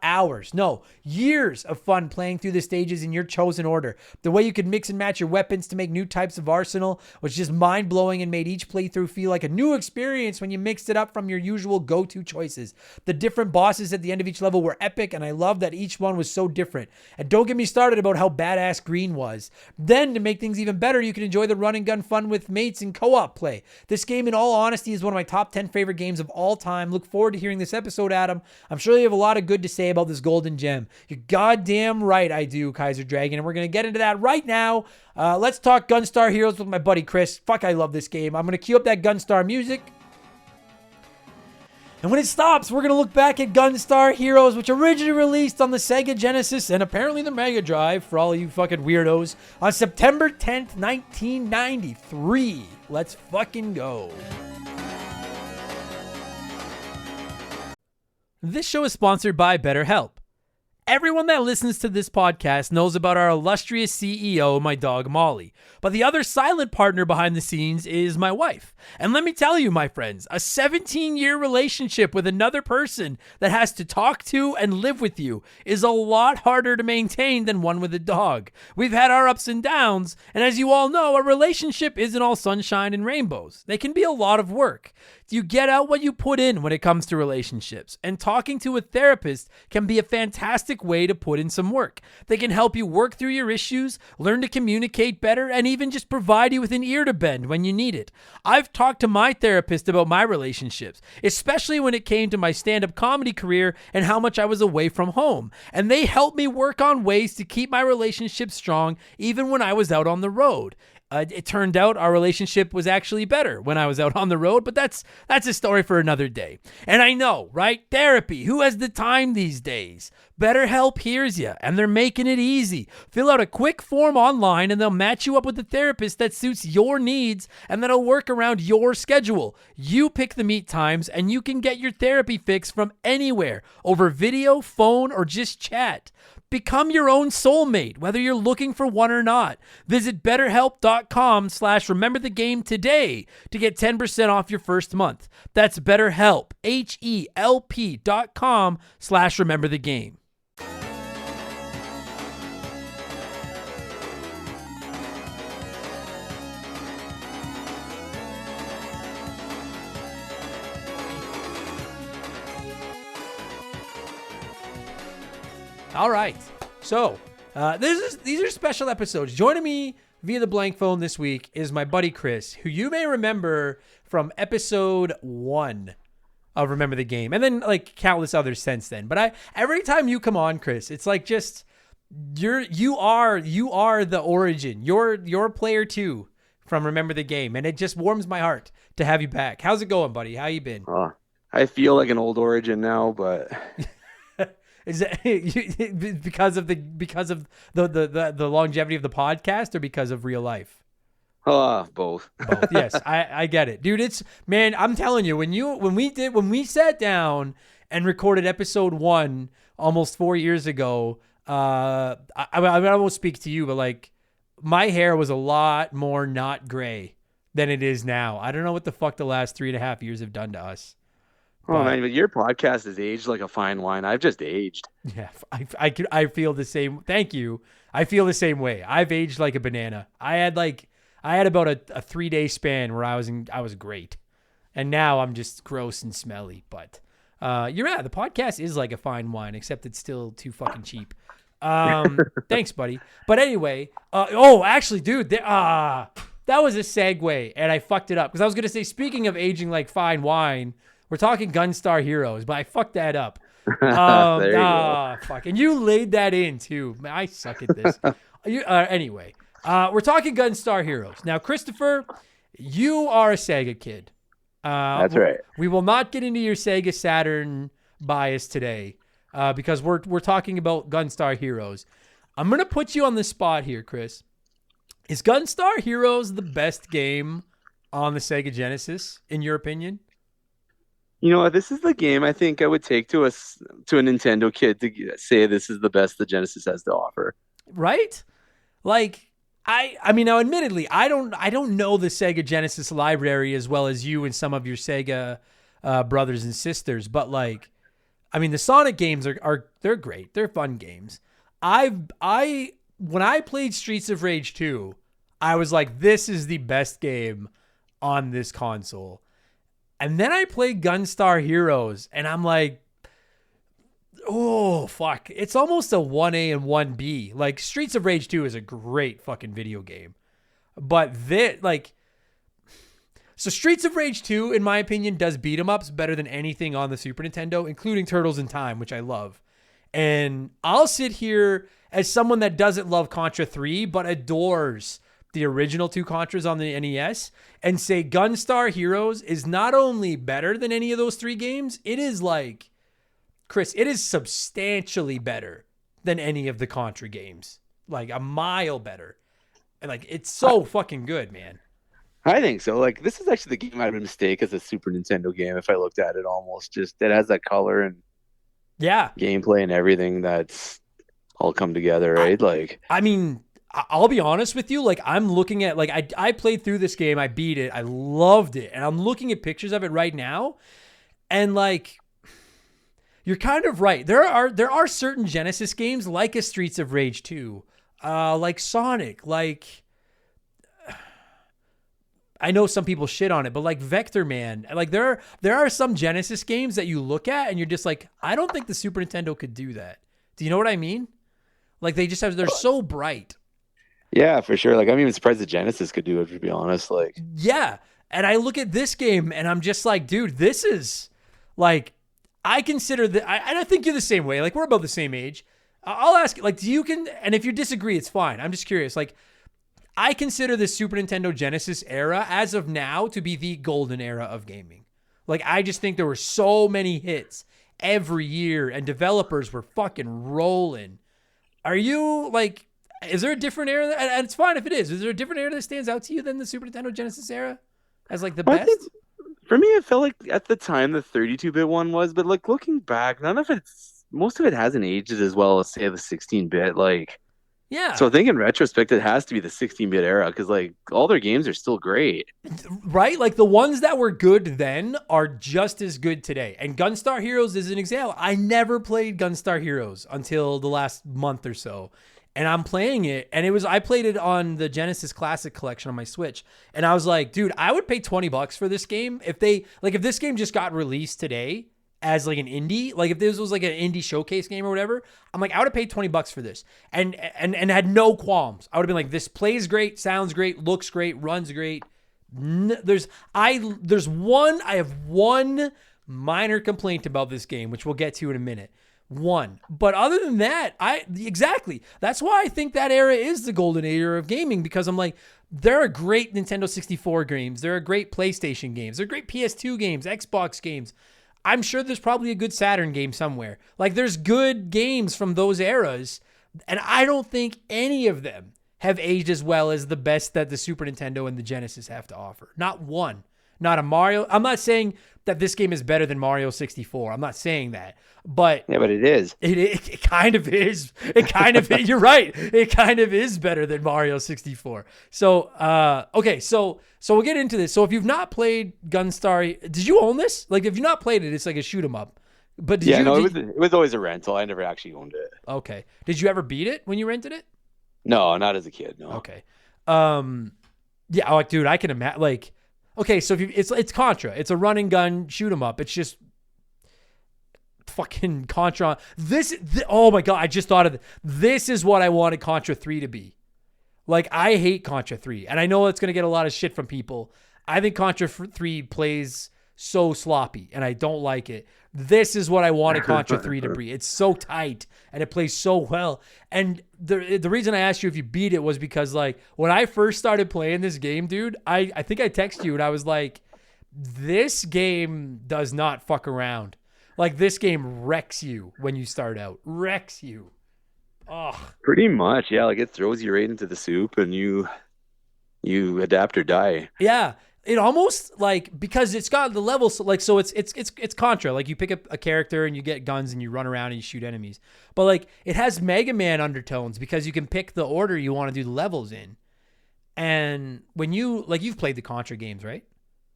years of fun playing through the stages in your chosen order. The way you could mix and match your weapons to make new types of arsenal was just mind-blowing and made each playthrough feel like a new experience when you mixed it up from your usual go-to choices. The different bosses at the end of each level were epic, and I love that each one was so different. And don't get me started about how badass Green was. Then, to make things even better, you can enjoy the run and gun fun with mates and co-op play. This game, in all honesty, is one of my top 10 favorite games of all time. Look forward to hearing this episode, Adam. I'm sure you have a lot of good to say about this golden gem. You're goddamn right I do, Kaiser Dragon, and we're going to get into that right now. Let's talk Gunstar Heroes with my buddy Chris. Fuck, I love this game. I'm going to cue up that Gunstar music. And when it stops, we're going to look back at Gunstar Heroes, which originally released on the Sega Genesis and apparently the Mega Drive, for all you fucking weirdos, on September 10th, 1993. Let's fucking go. This show is sponsored by BetterHelp. Everyone that listens to this podcast knows about our illustrious CEO, my dog Molly. But the other silent partner behind the scenes is my wife. And let me tell you, my friends, a 17-year relationship with another person that has to talk to and live with you is a lot harder to maintain than one with a dog. We've had our ups and downs, and as you all know, a relationship isn't all sunshine and rainbows. They can be a lot of work. You get out what you put in when it comes to relationships, and talking to a therapist can be a fantastic way to put in some work. They can help you work through your issues, learn to communicate better, and even just provide you with an ear to bend when you need it. I've talked to my therapist about my relationships, especially when it came to my stand-up comedy career and how much I was away from home, and they helped me work on ways to keep my relationship strong even when I was out on the road. It turned out our relationship was actually better when I was out on the road, but that's a story for another day. And I know, right? Therapy. Who has the time these days? BetterHelp hears you, and they're making it easy. Fill out a quick form online, and they'll match you up with a therapist that suits your needs and that'll work around your schedule. You pick the meet times, and you can get your therapy fix from anywhere, over video, phone, or just chat. Become your own soulmate, whether you're looking for one or not. Visit BetterHelp.com/RememberTheGame today to get 10% off your first month. That's BetterHelp, HELP.com/RememberTheGame. All right. So these are special episodes. Joining me via the blank phone this week is my buddy Chris, who you may remember from episode 1 of Remember the Game, and then like countless others since then. But every time you come on, Chris, it's like just you are the origin. You're player 2 from Remember the Game, and it just warms my heart to have you back. How's it going, buddy? How you been? I feel like an old origin now, but is that because of the longevity of the podcast, or because of real life? both. Both. Yes, I get it, dude. It's, man, I'm telling you, when we sat down and recorded episode 1 almost 4 years ago, I won't speak to you, but like my hair was a lot more not gray than it is now. I don't know what the fuck the last 3.5 years have done to us. Oh man, but your podcast has aged like a fine wine. I've just aged. Yeah, I feel the same. Thank you. I feel the same way. I've aged like a banana. I had about a 3-day span where I was great, and now I'm just gross and smelly. But you're right. The podcast is like a fine wine, except it's still too fucking cheap. Thanks, buddy. But anyway, actually, dude, that was a segue, and I fucked it up because I was gonna say, speaking of aging like fine wine, we're talking Gunstar Heroes, but I fucked that up. There you go. Fuck. And you laid that in too. Man, I suck at this. Anyway, we're talking Gunstar Heroes. Now, Christopher, you are a Sega kid. That's right. We will not get into your Sega Saturn bias today because we're talking about Gunstar Heroes. I'm going to put you on the spot here, Chris. Is Gunstar Heroes the best game on the Sega Genesis, in your opinion? You know what? This is the game I think I would take to a Nintendo kid to say this is the best the Genesis has to offer. Right? Like, I mean, now admittedly, I don't know the Sega Genesis library as well as you and some of your Sega brothers and sisters, but like, I mean, the Sonic games they're great. They're fun games. When I played Streets of Rage 2, I was like, this is the best game on this console. And then I played Gunstar Heroes, and I'm like, oh, fuck. It's almost a 1A and 1B. Like, Streets of Rage 2 is a great fucking video game. But so Streets of Rage 2, in my opinion, does beat 'em ups better than anything on the Super Nintendo, including Turtles in Time, which I love. And I'll sit here as someone that doesn't love Contra 3, but adores the original 2 Contras on the NES, and say Gunstar Heroes is not only better than any of those 3 games, it is like, Chris, it is substantially better than any of the Contra games. Like a mile better. And like, it's so fucking good, man. I think so. Like, this is actually the game I would mistake as a Super Nintendo game if I looked at it almost. Just, it has that color, and Yeah. gameplay and everything that's all come together, right? Like, I mean, I'll be honest with you. Like, I'm looking at, like, I played through this game. I beat it. I loved it. And I'm looking at pictures of it right now. And, like, you're kind of right. There are certain Genesis games, like a Streets of Rage 2, like Sonic, like, I know some people shit on it, but like Vector Man, like there are some Genesis games that you look at and you're just like, I don't think the Super Nintendo could do that. Do you know what I mean? Like they're so bright. yeah, for sure. Like, I'm even surprised the Genesis could do it, to be honest. Like, Yeah. And I look at this game and I'm just like, dude, this is like, I consider that, and I think you're the same way. Like, we're about the same age. I'll ask you, like, and if you disagree, it's fine. I'm just curious. Like, I consider the Super Nintendo Genesis era as of now to be the golden era of gaming. Like, I just think there were so many hits every year and developers were fucking rolling. Are you like, is there a different era? And it's fine if it is. Is there a different era that stands out to you than the Super Nintendo Genesis era as like the I best? think for me, it felt like at the time the 32-bit one was, but like looking back, most of it hasn't aged as well as say the 16-bit. Like, Yeah. so I think in retrospect, it has to be the 16-bit era because like all their games are still great. Right? Like the ones that were good then are just as good today. And Gunstar Heroes is an example. I never played Gunstar Heroes until the last month or so. And I'm playing it, and I played it on the Genesis Classic Collection on my Switch. And I was like, dude, I would pay $20 for this game if this game just got released today as like an indie, like if this was like an indie showcase game or whatever, I'm like, I would have paid $20 for this and had no qualms. I would have been like, this plays great, sounds great, looks great, runs great. I have one minor complaint about this game, which we'll get to in a minute. One. But other than that, exactly. That's why I think that era is the golden era of gaming, because I'm like, there are great Nintendo 64 games. There are great PlayStation games. There are great PS2 games, Xbox games. I'm sure there's probably a good Saturn game somewhere. Like, there's good games from those eras, and I don't think any of them have aged as well as the best that the Super Nintendo and the Genesis have to offer. Not one. Not a Mario. I'm not saying that this game is better than Mario 64. I'm not saying that. But Yeah, but it is. it kind of is. It kind of is. You're right. It kind of is better than Mario 64. So, okay. So we'll get into this. So if you've not played Gunstar, did you own this? Like, if you've not played it, it's like a shoot 'em up. But It was always a rental. I never actually owned it. Okay. Did you ever beat it when you rented it? No, not as a kid. No. Okay. Yeah. Like, dude, I can imagine. Like, okay. So if it's Contra. It's a run and gun shoot 'em up. It's just fucking Contra. Oh my god, I just thought of it. This is what I wanted Contra 3 to be. Like, I hate Contra 3, and I know it's going to get a lot of shit from people. I think Contra 3 plays so sloppy, and I don't like it. This is what I wanted Contra 3 to be. It's so tight, and it plays so well. And the reason I asked you if you beat it was because, like, when I first started playing this game, dude, I think I texted you, and I was like, this game does not fuck around. Like, this game wrecks you when you start out. Wrecks you. Oh. Pretty much, yeah. Like, it throws you right into the soup, and you adapt or die. Yeah. It almost, like, because it's got the levels, like, so it's Contra. Like, you pick up a character and you get guns and you run around and you shoot enemies. But, like, it has Mega Man undertones because you can pick the order you want to do the levels in. And when you've played the Contra games, right?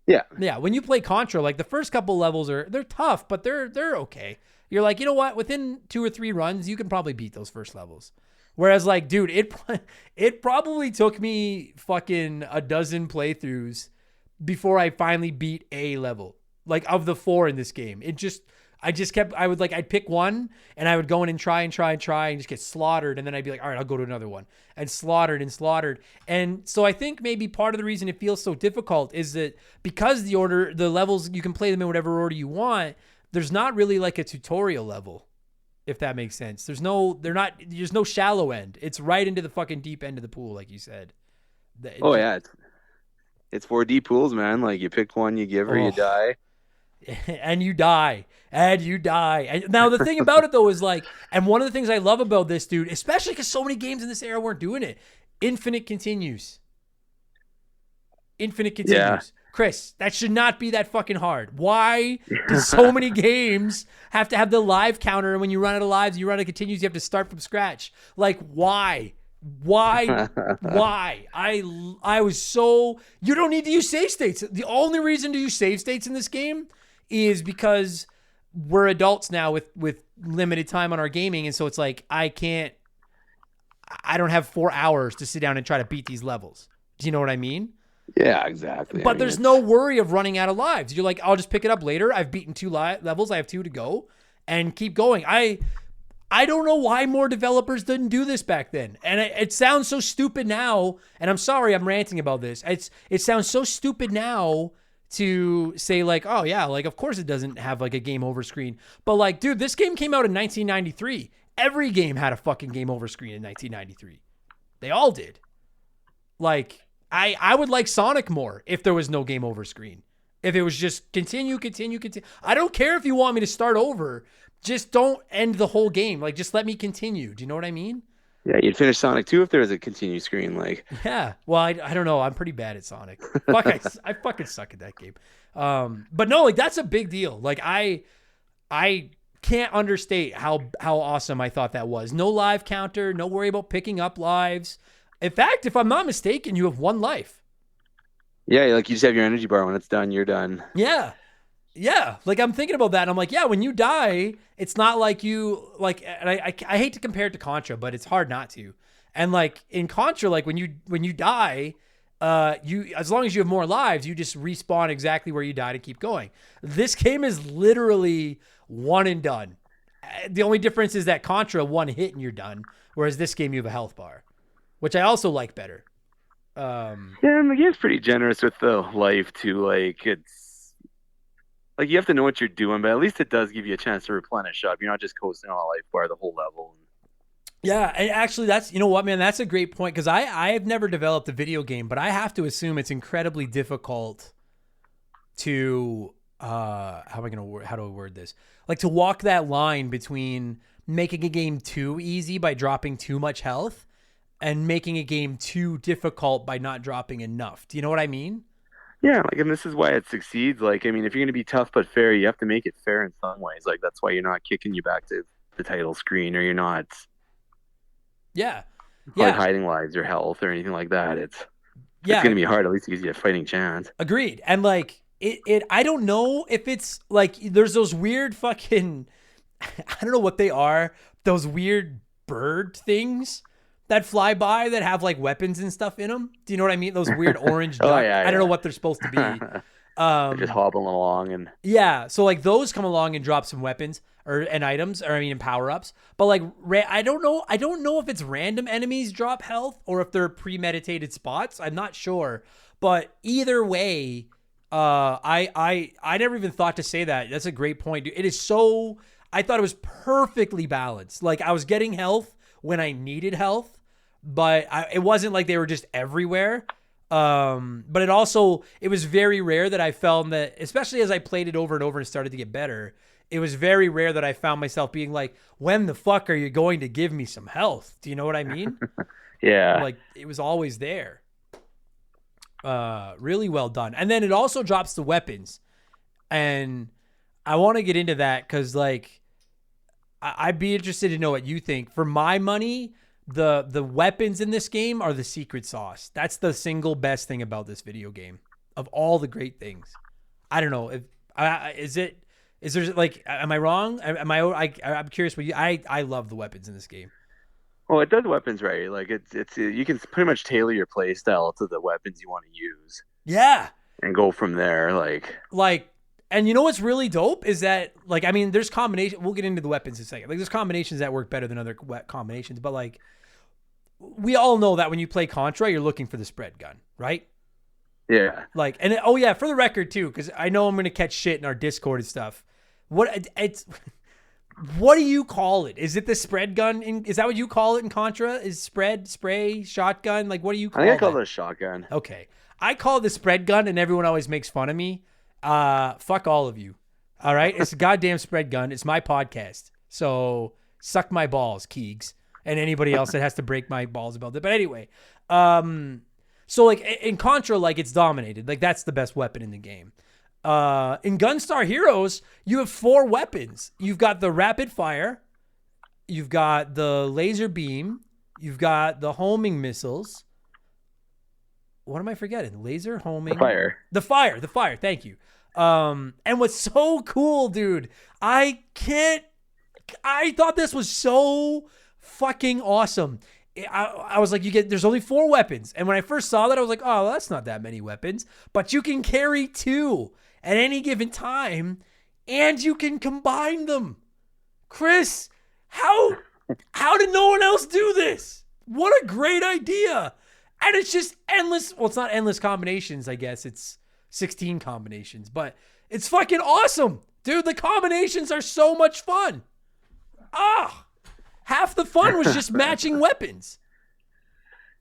Yeah. Yeah, when you play Contra, like, the first couple levels they're tough, but they're okay. You're like, you know what? Within 2 or 3 runs, you can probably beat those first levels. Whereas, like, dude, it probably took me fucking a dozen playthroughs before I finally beat a level. Like, of the 4 in this game. I'd pick one and I would go in and try and just get slaughtered. And then I'd be like, all right, I'll go to another one, and slaughtered. And so I think maybe part of the reason it feels so difficult is that because the levels, you can play them in whatever order you want. There's not really like a tutorial level, if that makes sense. There's no shallow end. It's right into the fucking deep end of the pool, like you said. Oh yeah. It's 4D pools, man. Like, you pick one, you give her, you die. And you die. And now the thing about it, though, is like, and one of the things I love about this, dude, especially because so many games in this era weren't doing it, infinite continues. Yeah. Chris, that should not be that fucking hard. Why do so many games have to have the live counter, and when you run out of lives, you run out of continues, you have to start from scratch? Like, why? Why? I was so... You don't need to use save states. The only reason to use save states in this game is because we're adults now with limited time on our gaming, and so it's like, I don't have 4 hours to sit down and try to beat these levels. Do you know what I mean? Yeah, exactly. But there's no worry of running out of lives. You're like, I'll just pick it up later. I've beaten 2 levels. I have 2 to go, and keep going. I don't know why more developers didn't do this back then. And it sounds so stupid now. And I'm sorry I'm ranting about this. It sounds so stupid now to say like, oh yeah, like of course it doesn't have like a game over screen. But like, dude, this game came out in 1993. Every game had a fucking game over screen in 1993. They all did. Like, I would like Sonic more if there was no game over screen. If it was just continue. I don't care if you want me to start over. Just don't end the whole game. Like, just let me continue. Do you know what I mean? Yeah, you'd finish Sonic 2 if there was a continue screen. Like, yeah. Well, I don't know. I'm pretty bad at Sonic. Fuck, I fucking suck at that game. But no, like that's a big deal. Like I can't understate how awesome I thought that was. No live counter. No worry about picking up lives. In fact, if I'm not mistaken, you have 1 life. yeah, like you just have your energy bar. When it's done, you're done. Yeah. Yeah. Like I'm thinking about that. And I'm like, yeah, when you die, it's not like you like, and I hate to compare it to Contra, but it's hard not to. And like in Contra, like when you die, you, as long as you have more lives, you just respawn exactly where you died and keep going. This game is literally one and done. The only difference is that Contra, 1 hit and you're done. Whereas this game, you have a health bar, which I also like better. Yeah, and the game's pretty generous with the life too. Like it's like you have to know what you're doing, but at least it does give you a chance to replenish up. You're not just coasting on a life bar the whole level. Yeah, and actually that's, you know what, man, that's a great point, because I've never developed a video game, but I have to assume it's incredibly difficult to how do I word this? Like to walk that line between making a game too easy by dropping too much health and making a game too difficult by not dropping enough. Do you know what I mean? Yeah, like, and this is why it succeeds. Like, I mean, if you're going to be tough but fair, you have to make it fair in some ways. Like, that's why you're not kicking you back to the title screen, or you're not Yeah. hiding lives or health or anything like that. It's going to be hard. At least it gives you a fighting chance. Agreed. And like, I don't know if it's like, there's those weird fucking, I don't know what they are, those weird bird things that fly by that have like weapons and stuff in them. Do you know what I mean? Those weird orange duck. I don't know what they're supposed to be. They're just hobbling along and yeah. So like those come along and drop some weapons and items, or I mean power ups. But like I don't know if it's random enemies drop health or if they're premeditated spots. I'm not sure. But either way, I never even thought to say that. That's a great point, dude. It is so. I thought it was perfectly balanced. Like I was getting health when I needed health, but it wasn't like they were just everywhere. But it was very rare that I found that, especially as I played it over and over and started to get better, it was very rare that I found myself being like, when the fuck are you going to give me some health? Do you know what I mean? yeah. Like it was always there. Really well done. And then it also drops the weapons, and I want to get into that because like, I'd be interested to know what you think. For my money, the weapons in this game are the secret sauce. That's the single best thing about this video game of all the great things. I don't know if is there like, am I wrong? I'm curious what I love the weapons in this game. Well, it does weapons right. Like it's you can pretty much tailor your play style to the weapons you want to use. Yeah. And go from there. Like. And you know what's really dope is that, like, I mean, there's combination. We'll get into the weapons in a second. Like, there's combinations that work better than other combinations. But, like, we all know that when you play Contra, you're looking for the spread gun, right? Yeah. Like, and oh, yeah, for the record, too, because I know I'm going to catch shit in our Discord and stuff. What do you call it? Is it the spread gun? Is that what you call it in Contra? Is spread, spray, shotgun? Like, what do you call it? I think I call it a shotgun. Okay. I call it the spread gun, and everyone always makes fun of me. Fuck all of you. All right. It's a goddamn spread gun. It's my podcast. So suck my balls, Keegs, and anybody else that has to break my balls about it. But anyway, so So like in Contra, like it's dominated. Like that's the best weapon in the game. In Gunstar Heroes, you have 4 weapons. You've got the rapid fire, you've got the laser beam, you've got the homing missiles. What am I forgetting? Laser, homing, the fire. Thank you. And what's so cool, dude? I thought this was so fucking awesome. I was like, there's only 4 weapons. And when I first saw that, I was like, oh, well, that's not that many weapons. But you can carry 2 at any given time, and you can combine them. Chris, how did no one else do this? What a great idea. And it's just endless. Well, it's not endless combinations, I guess. It's 16 combinations. But it's fucking awesome. Dude, the combinations are so much fun. Half the fun was just matching weapons.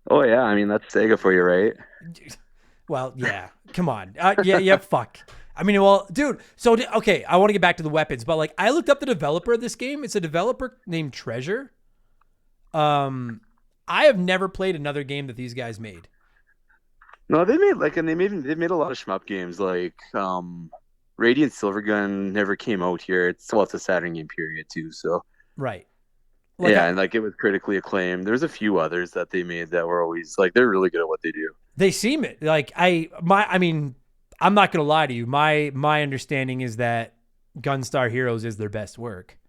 Oh, yeah. I mean, that's Sega for you, right? Well, yeah. Come on. Yeah, fuck. I mean, well, dude. So, okay, I want to get back to the weapons. But, like, I looked up the developer of this game. It's a developer named Treasure. I have never played another game that these guys made. No, they've made a lot of shmup games. Like, Radiant Silvergun never came out here. It's a Saturn game period, too, so. Right. Like and like it was critically acclaimed. There's a few others that they made that were always like they're really good at what they do. They seem it. Like I mean, I'm not gonna lie to you. My understanding is that Gunstar Heroes is their best work.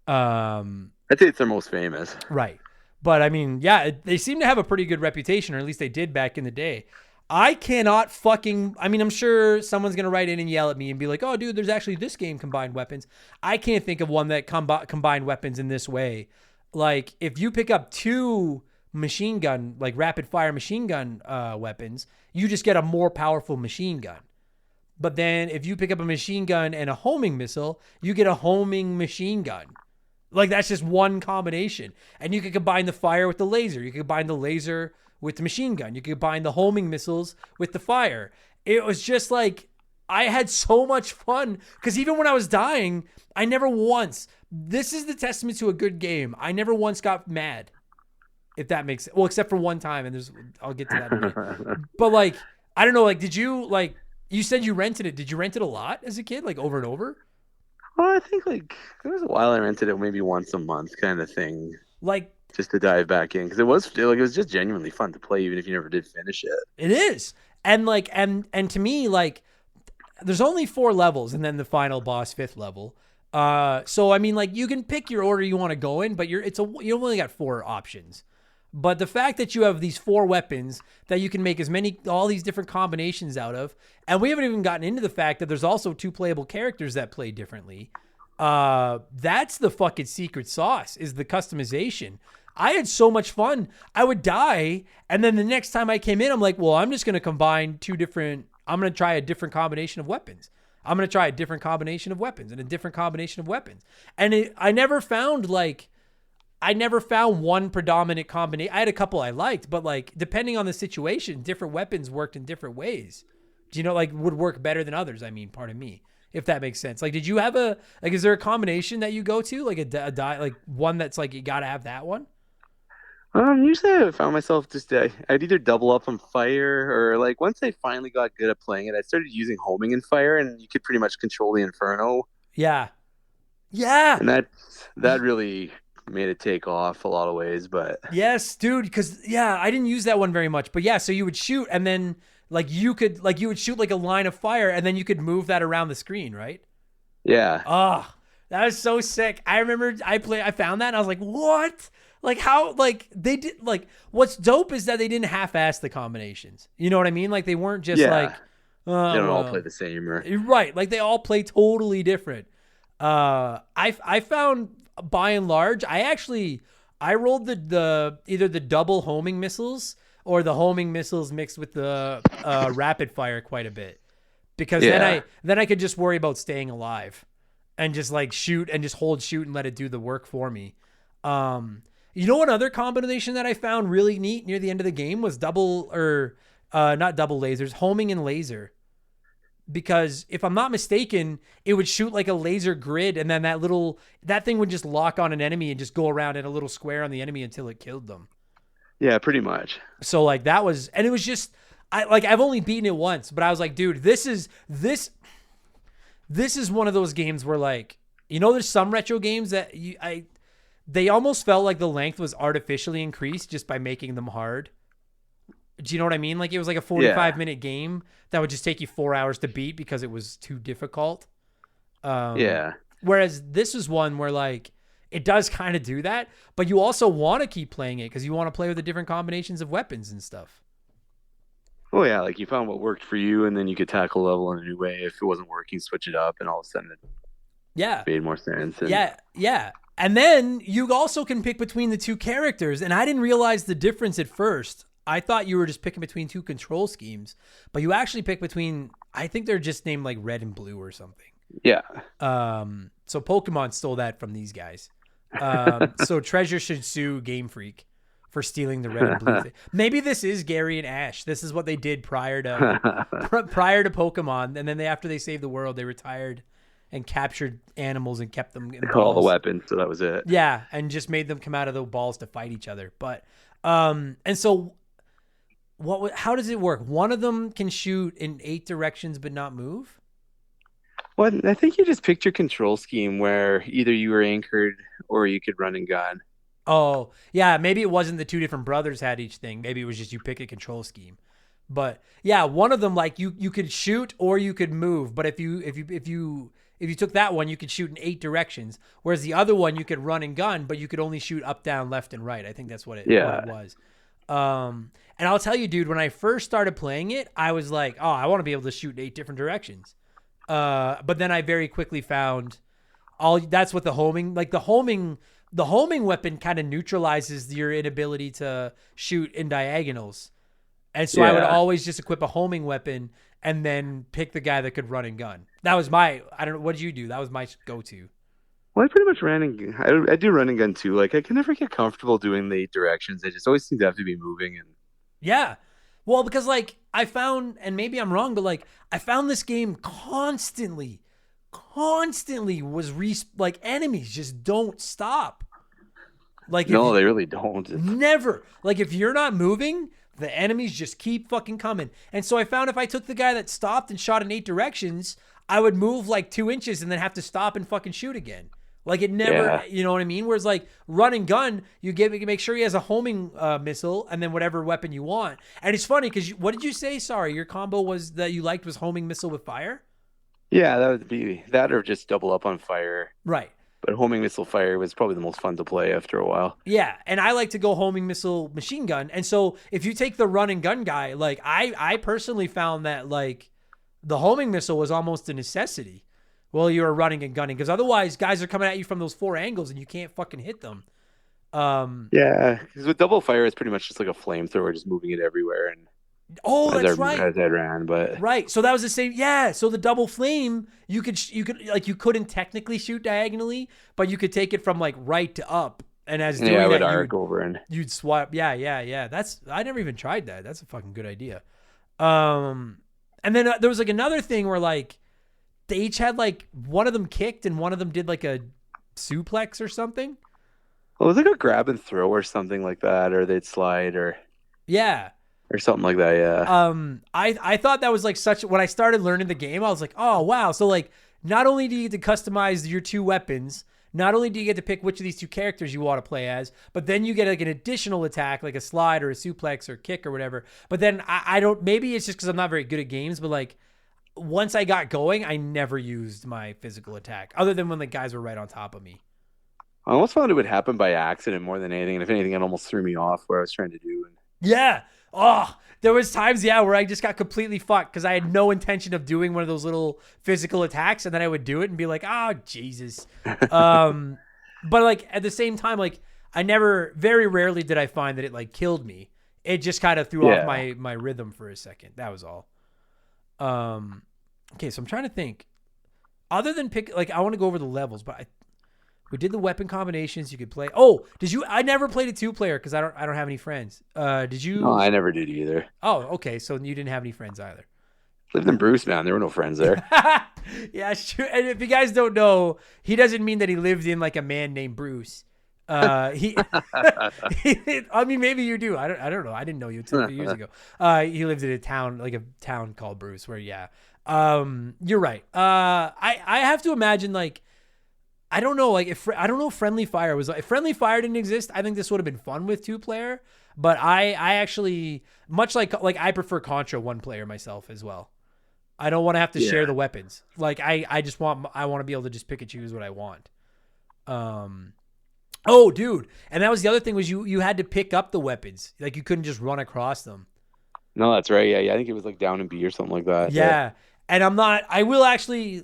I'd say it's their most famous. Right. But I mean, yeah, they seem to have a pretty good reputation, or at least they did back in the day. I cannot fucking, I mean, I'm sure someone's going to write in and yell at me and be like, oh, dude, there's actually this game combined weapons. I can't think of one that combined weapons in this way. Like, if you pick up 2 machine gun, like rapid fire machine gun weapons, you just get a more powerful machine gun. But then if you pick up a machine gun and a homing missile, you get a homing machine gun. Like, that's just one combination. And you can combine the fire with the laser. You can combine the laser with the machine gun. You can combine the homing missiles with the fire. It was just like, I had so much fun. Because even when I was dying, I never once, this is the testament to a good game, I never once got mad. If that makes sense. Well, except for one time, and I'll get to that in a minute. But like, I don't know, like, did you, like, you said you rented it. Did you rent it a lot as a kid, like over and over? Well, I think like there was a while I rented it maybe once a month kind of thing. Like, just to dive back in, because it was just genuinely fun to play, even if you never did finish it. It is, and like, and to me, like, there's only 4 levels, and then the final boss, 5th level. So I mean, like, you can pick your order you want to go in, but you only got 4 options. But the fact that you have these 4 weapons that you can make all these different combinations out of, and we haven't even gotten into the fact that there's also 2 playable characters that play differently. That's the fucking secret sauce, is the customization. I had so much fun. I would die, and then the next time I came in, I'm like, well, I'm just going to combine 2 different, I'm going to try a different combination of weapons. I'm going to try a different combination of weapons and a different combination of weapons. And I never found one predominant combination. I had a couple I liked, but like, depending on the situation, different weapons worked in different ways. Do you know, like, would work better than others? I mean, pardon me, if that makes sense. Like, did you have is there a combination that you go to, like like one that's like, you got to have that one? Usually I found myself just, I'd either double up on fire, or like once I finally got good at playing it, I started using homing and fire, and you could pretty much control the inferno. Yeah. Yeah. And that really made it take off a lot of ways, but yes, dude. Cause yeah, I didn't use that one very much, but yeah, so you would shoot, and then like you would shoot like a line of fire, and then you could move that around the screen, right? Yeah. Oh, that was so sick. I remember I found that and I was like, what? Like, how, like, they did, like, what's dope is that they didn't half-ass the combinations. You know what I mean? Like, they weren't just like, they don't all play the same, right? Like, they all play totally different. I found, by and large, I rolled the either the double homing missiles or the homing missiles mixed with the rapid fire quite a bit, because then I could just worry about staying alive and just like shoot and just hold shoot and let it do the work for me. You know, another combination that I found really neat near the end of the game was not double lasers, homing and laser. Because if I'm not mistaken, it would shoot like a laser grid, and then that thing would just lock on an enemy and just go around in a little square on the enemy until it killed them. Yeah, pretty much. So like that was, and it was just, I've only beaten it once, but I was like, dude, this is one of those games where like, there's some retro games that they almost felt like the length was artificially increased just by making them hard. Do you know what I mean? Like it was like a 45-minute game that would just take you 4 hours to beat because it was too difficult. Yeah. Whereas this is one where like it does kind of do that, but you also want to keep playing it because you want to play with the different combinations of weapons and stuff. Oh yeah, like you found what worked for you, and then you could tackle a level in a new way. If it wasn't working, switch it up, and all of a sudden it made more sense. And Yeah. And then you also can pick between the two characters, and I didn't realize the difference at first. I thought you were just picking between two control schemes, but you actually pick between, I think they're just named like red and blue or something. Yeah. So Pokemon stole that from these guys. So Treasure should sue Game Freak for stealing the red and blue thing. Maybe this is Gary and Ash. This is what they did prior to Pokemon, and then after they saved the world, they retired and captured animals and kept them in all the balls. weapons, so that was it. Yeah, and just made them come out of the balls to fight each other. But and so how does it work? One of them can shoot in 8 directions but not move? Well, I think you just picked your control scheme where either you were anchored or you could run and gun. Oh, yeah, maybe it wasn't the two different brothers had each thing. Maybe it was just you pick a control scheme. But yeah, one of them like you could shoot or you could move, but if you took that one, you could shoot in 8 directions, whereas the other one you could run and gun, but you could only shoot up, down, left, and right. I think that's what it was. And I'll tell you, dude, when I first started playing it, I was like, oh, I want to be able to shoot in 8 different directions. But then I very quickly found that's what the homing weapon kind of neutralizes your inability to shoot in diagonals. And so I would always just equip a homing weapon and then pick the guy that could run and gun. That was I don't know, what did you do? That was my go-to. Well, I pretty much I do run and gun too. Like I can never get comfortable doing the 8 directions. I just always seem to have to be moving. And yeah. Well, because like I found, and maybe I'm wrong, but like I found this game constantly was like enemies just don't stop. Like no, they really don't. Never. Like if you're not moving, the enemies just keep fucking coming. And so I found if I took the guy that stopped and shot in 8 directions, I would move like 2 inches and then have to stop and fucking shoot again. Like it never, you know what I mean? Whereas like run and gun, you make sure he has a homing missile and then whatever weapon you want. And it's funny because what did you say? Sorry, your combo was that you liked was homing missile with fire? Yeah, that would be that or just double up on fire. Right. But homing missile fire was probably the most fun to play after a while. Yeah, and I like to go homing missile machine gun. And so if you take the run and gun guy, like I personally found that like the homing missile was almost a necessity while you were running and gunning, because otherwise guys are coming at you from those 4 angles and you can't fucking hit them. Yeah, because with double fire, it's pretty much just like a flamethrower, just moving it everywhere. And that's right. As I ran, but right. So that was the same. Yeah. So the double flame, you could like you couldn't technically shoot diagonally, but you could take it from like right to up, and as doing I would that, arc over and you'd swap. Yeah. I never even tried that. That's a fucking good idea. And then there was like another thing where like they each had like one of them kicked and one of them did like a suplex or something. Well, it was like a grab and throw or something like that, or they'd slide or something like that. Yeah. I thought that was like when I started learning the game, I was like, oh wow. So like not only do you get to customize your 2 weapons, not only do you get to pick which of these 2 characters you want to play as, but then you get like an additional attack, like a slide or a suplex or kick or whatever. But then I don't, maybe it's just because I'm not very good at games, but like once I got going, I never used my physical attack other than when the guys were right on top of me. I almost thought it would happen by accident more than anything. And if anything, it almost threw me off where I was trying to do. Yeah. Oh, there was times, where I just got completely fucked because I had no intention of doing one of those little physical attacks, and then I would do it and be like, oh, Jesus. But like at the same time, like very rarely did I find that it like killed me. It just kind of threw off my rhythm for a second. That was all. Okay, so I'm trying to think. Other than I want to go over the levels, but we did the weapon combinations you could play. Oh, did you? I never played a 2-player because I don't have any friends. Did you? No, I never did either. Oh, okay. So you didn't have any friends either. Lived in Bruce, man. There were no friends there. Yeah, it's true. And if you guys don't know, he doesn't mean that he lived in like a man named Bruce. He, I mean, maybe you do. I don't know. I didn't know you until a few years ago. He lived in a town called Bruce, where you're right. I have to imagine like. I don't know, like I don't know if Friendly Fire was if Friendly Fire didn't exist, I think this would have been fun with 2-player. But I actually much like I prefer Contra 1-player myself as well. I don't want to have to share the weapons. Like I want to be able to just pick and choose what I want. Oh, dude, and that was the other thing was you had to pick up the weapons. Like you couldn't just run across them. No, that's right. Yeah, I think it was like down and B or something like that. Yeah, and I will actually.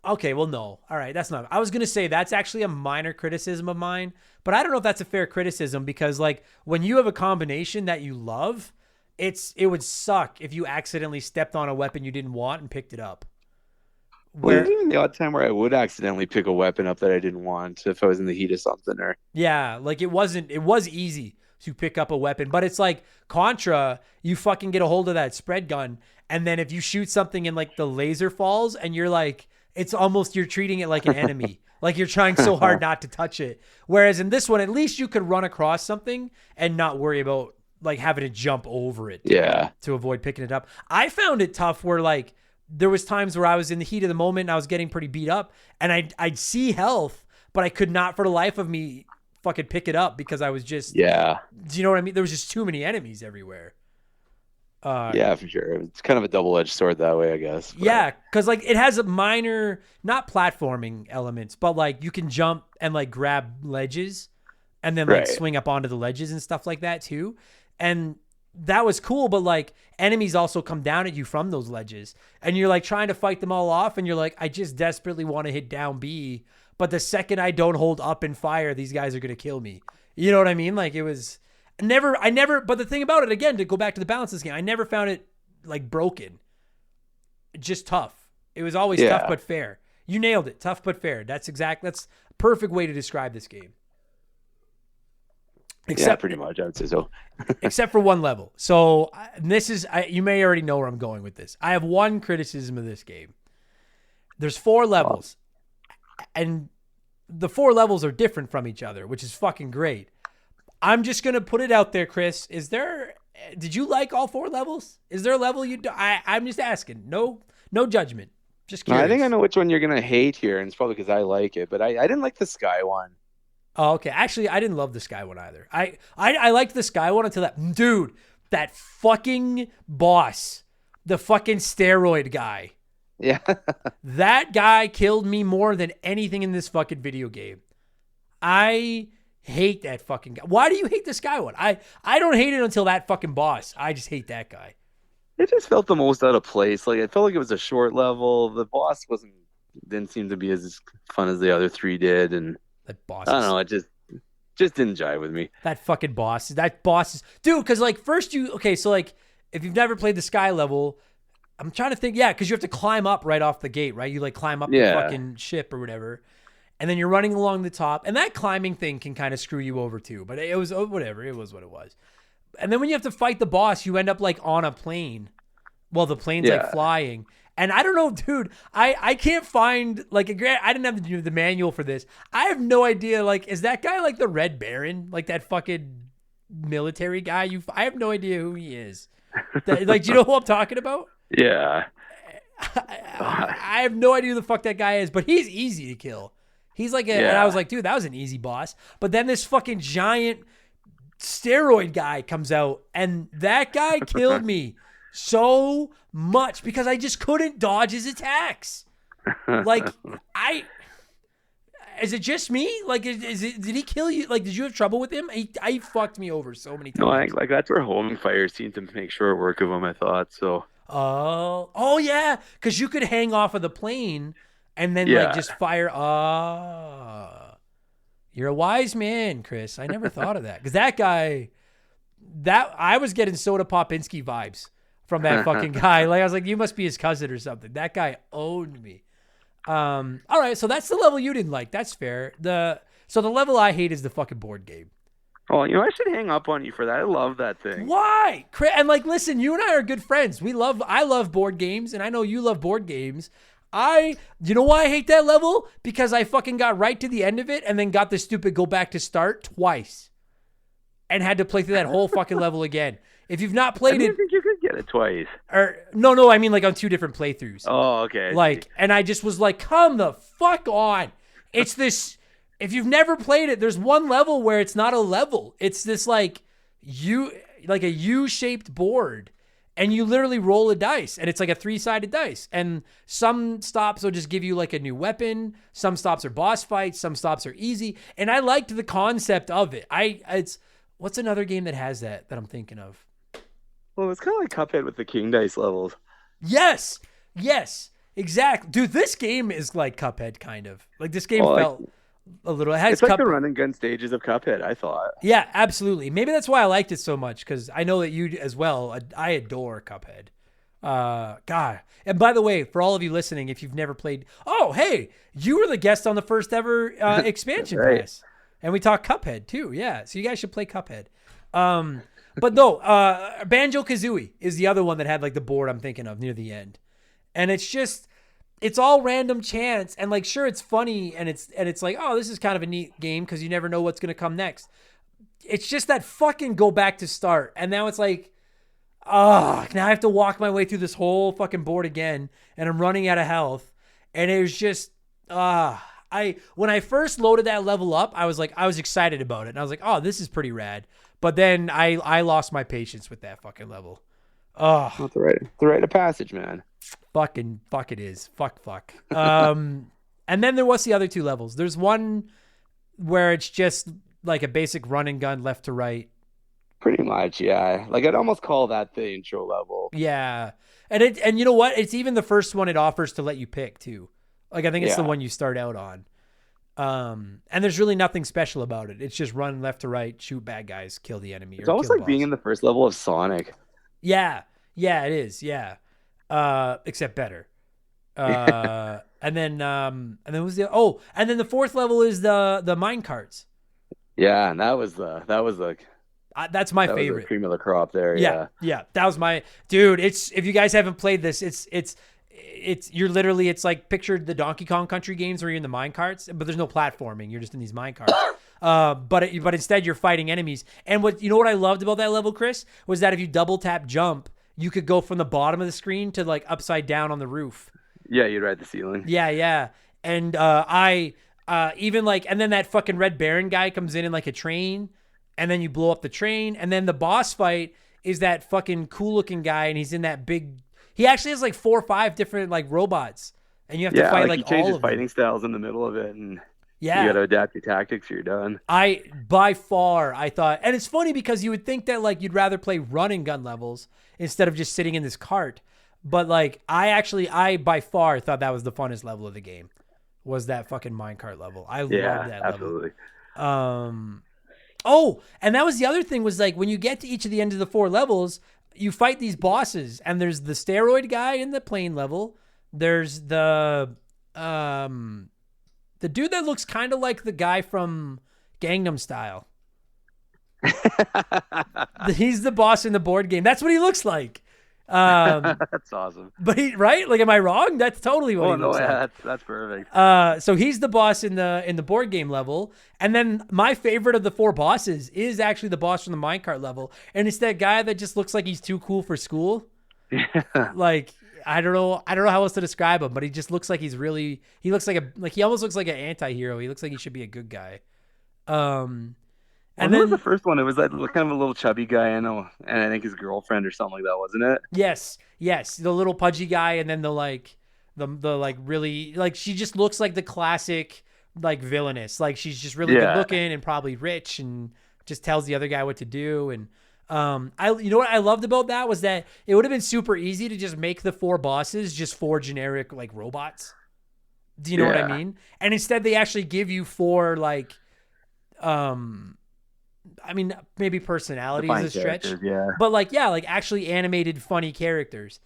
Okay, well, no. All right, that's not. I was going to say that's actually a minor criticism of mine, but I don't know if that's a fair criticism because, like, when you have a combination that you love, it would suck if you accidentally stepped on a weapon you didn't want and picked it up. Well, even the odd time where I would accidentally pick a weapon up that I didn't want if I was in the heat of something or. Yeah, like it was easy to pick up a weapon, but it's like Contra, you fucking get a hold of that spread gun, and then if you shoot something and like the laser falls and you're like, it's almost you're treating it like an enemy. Like you're trying so hard not to touch it. Whereas in this one, at least you could run across something and not worry about like having to jump over it. To avoid picking it up. I found it tough where like there was times where I was in the heat of the moment and I was getting pretty beat up and I'd see health, but I could not for the life of me fucking pick it up because I was just. Do you know what I mean? There was just too many enemies everywhere. Yeah, for sure. It's kind of a double-edged sword that way, I guess. But. Yeah, because like it has a minor, not platforming elements, but like you can jump and like grab ledges and then like swing up onto the ledges and stuff like that too. And that was cool, but like enemies also come down at you from those ledges and you're like trying to fight them all off and you're like, I just desperately want to hit down B, but the second I don't hold up and fire, these guys are going to kill me. You know what I mean? Like it was... but the thing about it, again, to go back to the balance of this game, I never found it like broken. Just tough. It was always tough but fair. You nailed it. Tough but fair. That's a perfect way to describe this game. Pretty much. I would say so. Except for one level. So you may already know where I'm going with this. I have one criticism of this game. There's 4 levels. And the 4 levels are different from each other, which is fucking great. I'm just going to put it out there, Chris. Did you like all 4 levels? Is there a level I'm just asking. No judgment. Just curious. No, I think I know which one you're going to hate here, and it's probably because I like it, but I didn't like the Sky one. Oh, okay. Actually, I didn't love the Sky one either. I liked the Sky one until that fucking boss, the fucking steroid guy. Yeah. That guy killed me more than anything in this fucking video game. I hate that fucking guy. Why do you hate the Sky one? I don't hate it until that fucking boss. I just hate that guy. It just felt the most out of place. Like it felt like it was a short level. The boss didn't seem to be as fun as the other 3 did, and that boss. I don't know. It just didn't jive with me. That fucking boss. That boss is dude. Because like first so like if you've never played the Sky level, I'm trying to think. Yeah, because you have to climb up right off the gate, right? You like climb up the fucking ship or whatever. And then you're running along the top. And that climbing thing can kind of screw you over too. But it was whatever. It was what it was. And then when you have to fight the boss, you end up like on a plane. Well, the plane's like flying. And I don't know, dude. I can't find like I didn't have the manual for this. I have no idea. Like, is that guy like the Red Baron? Like that fucking military guy? I have no idea who he is. Like, do you know who I'm talking about? Yeah. I have no idea who the fuck that guy is, but he's easy to kill. He's like, and I was like, dude, that was an easy boss. But then this fucking giant steroid guy comes out, and that guy killed me so much because I just couldn't dodge his attacks. Like, is it just me? Like, did he kill you? Like, did you have trouble with him? He fucked me over so many times. No, I think like that's where homing fire seemed to make short work of him. I thought so. Oh yeah, because you could hang off of the plane and then like just fire. You're a wise man, Chris. I never thought of that because that guy, I was getting Soda Popinski vibes from that fucking guy. Like I was like, you must be his cousin or something. That guy owned me. All right, so that's the level you didn't like. That's fair. So the level I hate is the fucking board game. Oh, I should hang up on you for that. I love that thing. Why? And like, listen, you and I are good friends. I love board games, and I know you love board games. You know why I hate that level? Because I fucking got right to the end of it and then got the stupid go back to start twice. And had to play through that whole fucking level again. If you've not I played didn't it, think you could get it twice. or no, I mean like on 2 different playthroughs. Oh, okay. Like, and I just was like, come the fuck on. It's this, if you've never played it, there's one level where it's not a level. It's this like a U-shaped board. And you literally roll a dice, and it's like a 3-sided dice. And some stops will just give you like a new weapon. Some stops are boss fights. Some stops are easy. And I liked the concept of it. What's another game that has that I'm thinking of? Well, it's kind of like Cuphead with the king dice levels. Yes, exactly. Dude, this game is like Cuphead, kind of. Like this game felt a little. It's like the run and gun stages of Cuphead, I thought. Yeah, absolutely. Maybe that's why I liked it so much, because I know that you as well. I adore Cuphead. God. And by the way, for all of you listening, if you've never played, oh hey, you were the guest on the first ever expansion right. pass, and we talked Cuphead too. Yeah, so you guys should play Cuphead. But no, Banjo-Kazooie is the other one that had like the board I'm thinking of near the end, and it's all random chance, and like sure it's funny, and it's like, oh, this is kind of a neat game because you never know what's gonna come next. It's just that fucking go back to start, and now it's like, now I have to walk my way through this whole fucking board again, and I'm running out of health, and it was just when I first loaded that level up, I was excited about it, and I was like, oh, this is pretty rad. But then I lost my patience with that fucking level. Oh, That's the rite of passage, man. Fuck it is. Fuck. And then there was the other 2 levels. There's one where it's just like a basic run and gun left to right. Pretty much, yeah. Like I'd almost call that the intro level. Yeah. And you know what? It's even the first one it offers to let you pick too. Like I think it's the one you start out on. And there's really nothing special about it. It's just run left to right, shoot bad guys, kill the enemy. It's almost like being in the first level of Sonic. Yeah, it is. Yeah. Except better. And then was and then the 4th level is the mine carts. Yeah, and that was the that's my favorite. The cream of the crop there. Yeah. That was my dude. It's, if you guys haven't played this, it's like picture the Donkey Kong Country games where you're in the mine carts, but there's no platforming. You're just in these mine carts. But instead you're fighting enemies. And what I loved about that level, Chris, was that if you double tap jump, you could go from the bottom of the screen to like upside down on the roof. Yeah, you'd ride the ceiling. Yeah. And even like, and then that fucking Red Baron guy comes in like a train, and then you blow up the train, and then the boss fight is that fucking cool looking guy, and he's in that big. He actually has like 4 or 5 different like robots, and you have to fight like he changes all of them. Fighting styles in the middle of it, and you got to adapt your tactics. Or you're done. By far, I thought, and it's funny because you would think that like you'd rather play run and gun levels instead of just sitting in this cart, but like I by far thought that was the funnest level of the game, was that fucking minecart level. I love that absolutely. level. Oh, and that was the other thing, was like when you get to each of the end of the 4 levels, you fight these bosses, and there's the steroid guy in the plane level. There's the dude that looks kind of like the guy from Gangnam Style. He's the boss in the board game. That's what he looks like. That's awesome. But right? Like, am I wrong? That's totally what he looks like. That's perfect. So he's the boss in the board game level, and then my favorite of the 4 bosses is actually the boss from the minecart level, and it's that guy that just looks like he's too cool for school. Like, I don't know how else to describe him, but he just looks like he almost looks like an anti-hero. He looks like he should be a good guy. And then was the first one. It was that kind of a little chubby guy, I know, and I think his girlfriend or something like that, wasn't it? Yes, the little pudgy guy, and then the really, like, she just looks like the classic like villainess. Like, she's just really good looking and probably rich, and just tells the other guy what to do. And you know what I loved about that was that it would have been super easy to just make the 4 bosses just 4 generic like robots. Do you know what I mean? And instead they actually give you 4 like I mean, maybe personality is a stretch, but like actually animated, funny characters.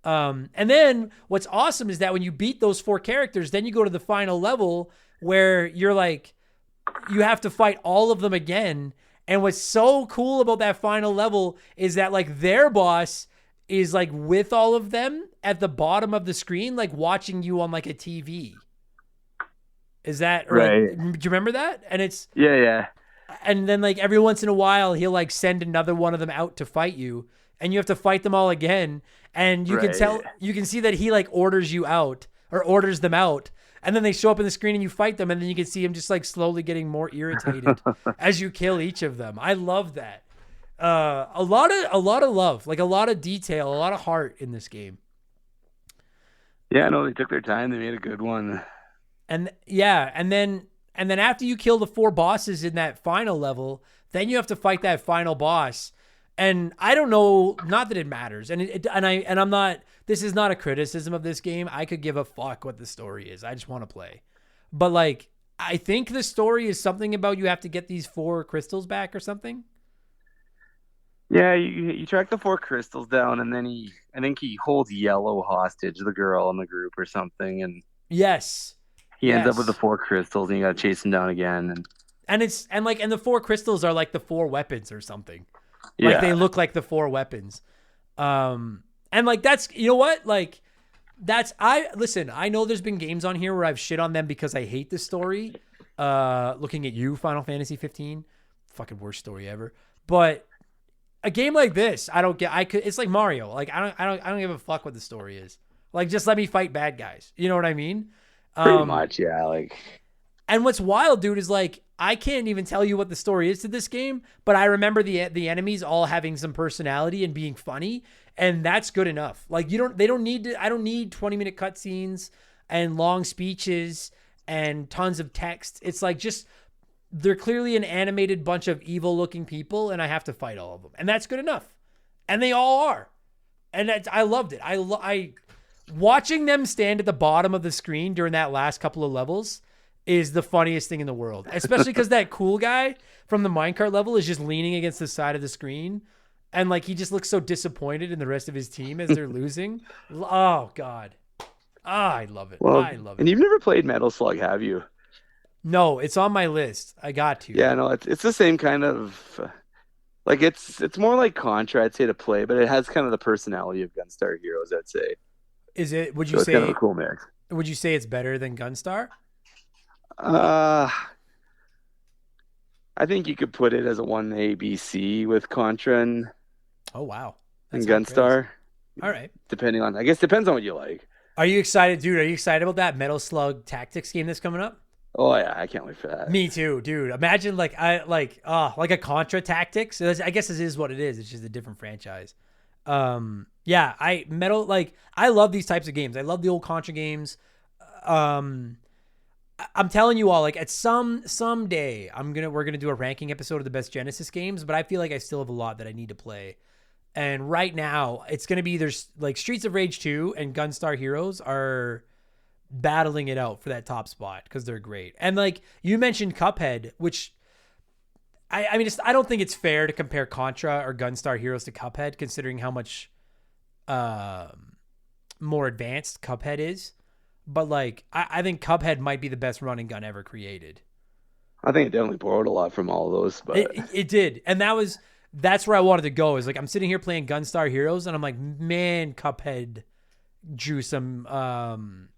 And then what's awesome is that when you beat those 4 characters, then you go to the final level where you're like, you have to fight all of them again. And what's so cool about that final level is that like their boss is like with all of them, at the bottom of the screen, like watching you on like a TV. Is that Right. do you remember that? And Yeah. and then like every once in a while he'll like send another one of them out to fight you, and you have to fight them all again. And you can see that he like orders you out or orders them out. And then they show up in the screen and you fight them. And then you can see him just like slowly getting more irritated as you kill each of them. I love that. A lot of love, like a lot of detail, a lot of heart in this game. Yeah, no, they took their time. They made a good one. And yeah, and then after you kill the 4 bosses in that final level, then you have to fight that final boss. And I don't know, not that it matters. And I'm not, this is not a criticism of this game. I could give a fuck what the story is. I just want to play. But like, I think the story is something about you have to get these 4 crystals back or something. Yeah, you track the 4 crystals down, and then I think he holds Yellow hostage, the girl in the group or something, and yes, he ends up with the 4 crystals, and you gotta chase him down again. And the 4 crystals are like the 4 weapons or something. Like they look like the 4 weapons. And like that's, you know what? Like listen, I know there's been games on here where I've shit on them because I hate the story. Looking at you, Final Fantasy 15, fucking worst story ever. But a game like this, it's like Mario. Like I don't give a fuck what the story is. Like just let me fight bad guys. You know what I mean? Pretty much, yeah. Like, and what's wild, dude, is like I can't even tell you what the story is to this game, but I remember the enemies all having some personality and being funny, and that's good enough. Like I don't need 20-minute cutscenes and long speeches and tons of text. It's like just they're clearly an animated bunch of evil-looking people, and I have to fight all of them, and that's good enough. And they all are, and I loved it. I watching them stand at the bottom of the screen during that last couple of levels is the funniest thing in the world, especially because that cool guy from the minecart level is just leaning against the side of the screen, and like he just looks so disappointed in the rest of his team as they're losing. Oh God, I love it. Well, I love it. And you've never played Metal Slug, have you? No, it's on my list. I got to. Yeah, no, it's the same kind of like it's more like Contra, I'd say, to play, but it has kind of the personality of Gunstar Heroes, I'd say. Is it? Would you so say? It's kind of a cool mix. Would you say it's better than Gunstar? I think you could put it as a 1ABC with Contra and oh wow, and Gunstar. All right, depending on, I guess, depends on what you like. Are you excited, dude? Are you excited about that Metal Slug Tactics game that's coming up? Oh yeah, I can't wait for that. Me too, dude. Imagine like a Contra Tactics. I guess this is what it is. It's just a different franchise. Yeah, I love these types of games. I love the old Contra games. I'm telling you all, like at someday we're gonna do a ranking episode of the best Genesis games, but I feel like I still have a lot that I need to play. And right now, it's gonna be there's like Streets of Rage 2 and Gunstar Heroes are battling it out for that top spot because they're great. And like you mentioned Cuphead, which I mean, I don't think it's fair to compare Contra or Gunstar Heroes to Cuphead, considering how much more advanced Cuphead is. But like, I think Cuphead might be the best run and gun ever created. I think it definitely borrowed a lot from all of those, but it did, and that's where I wanted to go. Is like I'm sitting here playing Gunstar Heroes, and I'm like, man, Cuphead drew some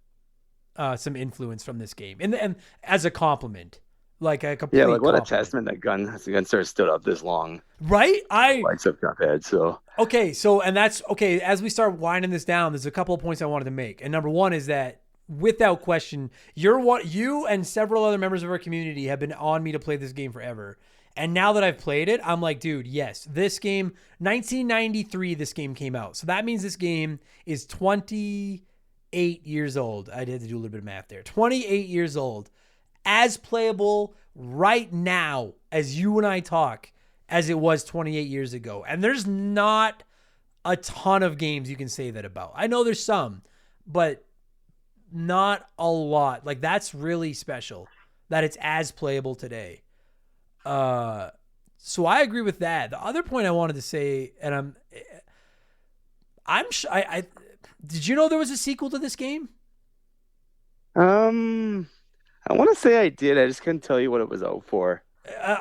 influence from this game, and as a compliment, like a complete like what compliment. a testament that Gunstar stood up this long, right? Likes of Cuphead. So okay, and that's okay. As we start winding this down, there's a couple of points I wanted to make, and number one is that without question, you and several other members of our community have been on me to play this game forever. And now that I've played it, I'm like, dude, yes, this game, 1993, this game came out. So that means this game is 28 years old. I had to do a little bit of math there. 28 years old, as playable right now as you and I talk as it was 28 years ago. And there's not a ton of games you can say that about. I know there's some, but not a lot. Like that's really special that it's as playable today. So I agree with that. The other point I wanted to say, and I did you know there was a sequel to this game? I want to say I did. I just couldn't tell you what it was out for.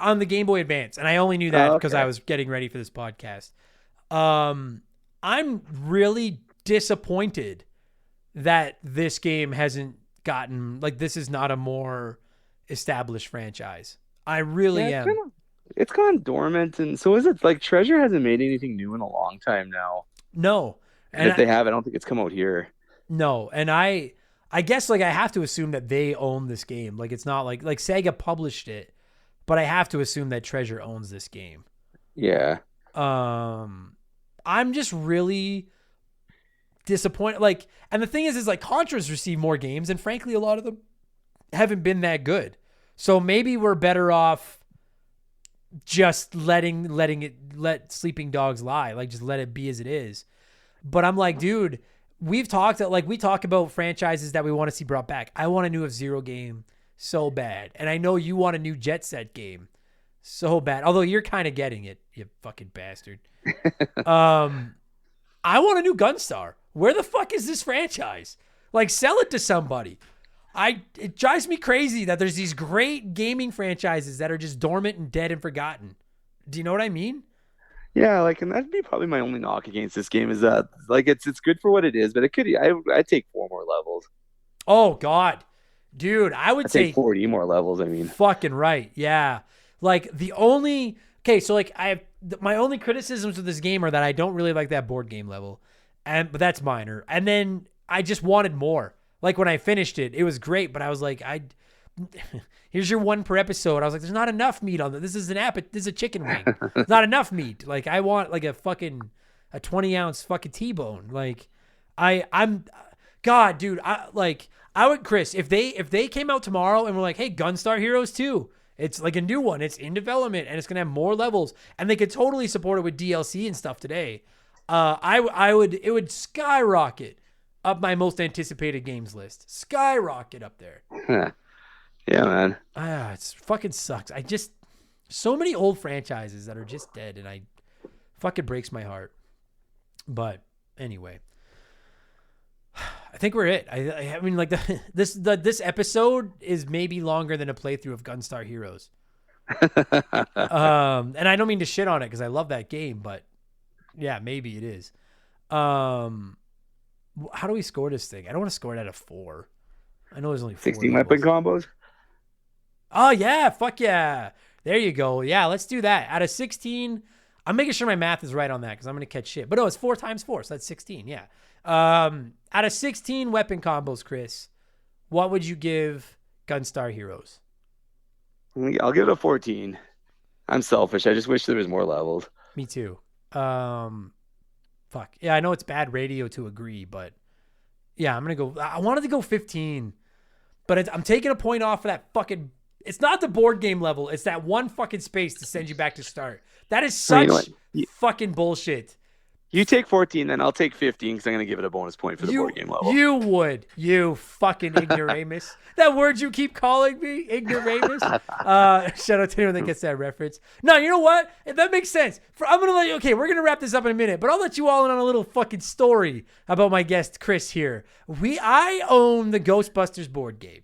On the Game Boy Advance, and I only knew that because I was getting ready for this podcast. I'm really disappointed that this game hasn't gotten, like, this is not a more established franchise. I really am. It's gone dormant, and so is it. Like, Treasure hasn't made anything new in a long time now. No. And if they have, I don't think it's come out here. No, and I guess, like, I have to assume that they own this game. Like, it's not like Sega published it, but I have to assume that Treasure owns this game. Yeah. I'm just really disappointed. Like, and the thing is like, Contra's received more games, and frankly, a lot of them haven't been that good. So maybe we're better off just let sleeping dogs lie. Like, just let it be as it is. But I'm like, dude, we talk about franchises that we want to see brought back. I want a new F-Zero game so bad. And I know you want a new Jet Set game so bad. Although you're kind of getting it, you fucking bastard. I want a new Gunstar. Where the fuck is this franchise? Like, sell it to somebody. It drives me crazy that there's these great gaming franchises that are just dormant and dead and forgotten. Do you know what I mean? Yeah, like, and that'd be probably my only knock against this game is that, like, it's good for what it is, but it could. I'd take 4 more levels. Oh God, dude, I'd take 40 more levels. I mean, fucking right, yeah. Like, so like, my only criticisms of this game are that I don't really like that board game level, but that's minor. And then I just wanted more. Like, when I finished it, it was great, but I was like, here's your 1 per episode. I was like, there's not enough meat on this. This is a chicken wing. There's not enough meat. Like, I want like a 20-ounce fucking T-bone. Like, God, dude, I would, Chris, if they came out tomorrow and were like, hey, Gunstar Heroes 2, it's like a new one. It's in development and it's going to have more levels, and they could totally support it with DLC and stuff today. It would skyrocket up my most anticipated games list. Skyrocket up there. Yeah, man. It fucking sucks. So many old franchises that are just dead, and fucking breaks my heart. But anyway, I think we're it. I mean, like, this episode is maybe longer than a playthrough of Gunstar Heroes. And I don't mean to shit on it because I love that game, but yeah, maybe it is. How do we score this thing? I don't want to score it out of 4. I know there's only 4 16 levels. weapon combos. Oh yeah, fuck yeah. There you go. Yeah, let's do that. Out of 16, I'm making sure my math is right on that because I'm gonna catch shit. But no, it's 4 times 4, so that's 16. Yeah. Out of 16 weapon combos, Chris, what would you give Gunstar Heroes? I'll give it a 14. I'm selfish. I just wish there was more levels. Me too. Fuck. Yeah, I know it's bad radio to agree, but yeah, I wanted to go 15, but I'm taking a point off for that fucking. It's not the board game level. It's that 1 fucking space to send you back to start. That is such fucking bullshit. You take 14, then I'll take 15 because I'm going to give it a bonus point for the board game level. You would. You fucking ignoramus. That word you keep calling me, ignoramus. Shout out to anyone that gets that reference. No, you know what? That makes sense. I'm going to let you, okay, we're going to wrap this up in a minute, but I'll let you all in on a little fucking story about my guest, Chris, here. I own the Ghostbusters board game,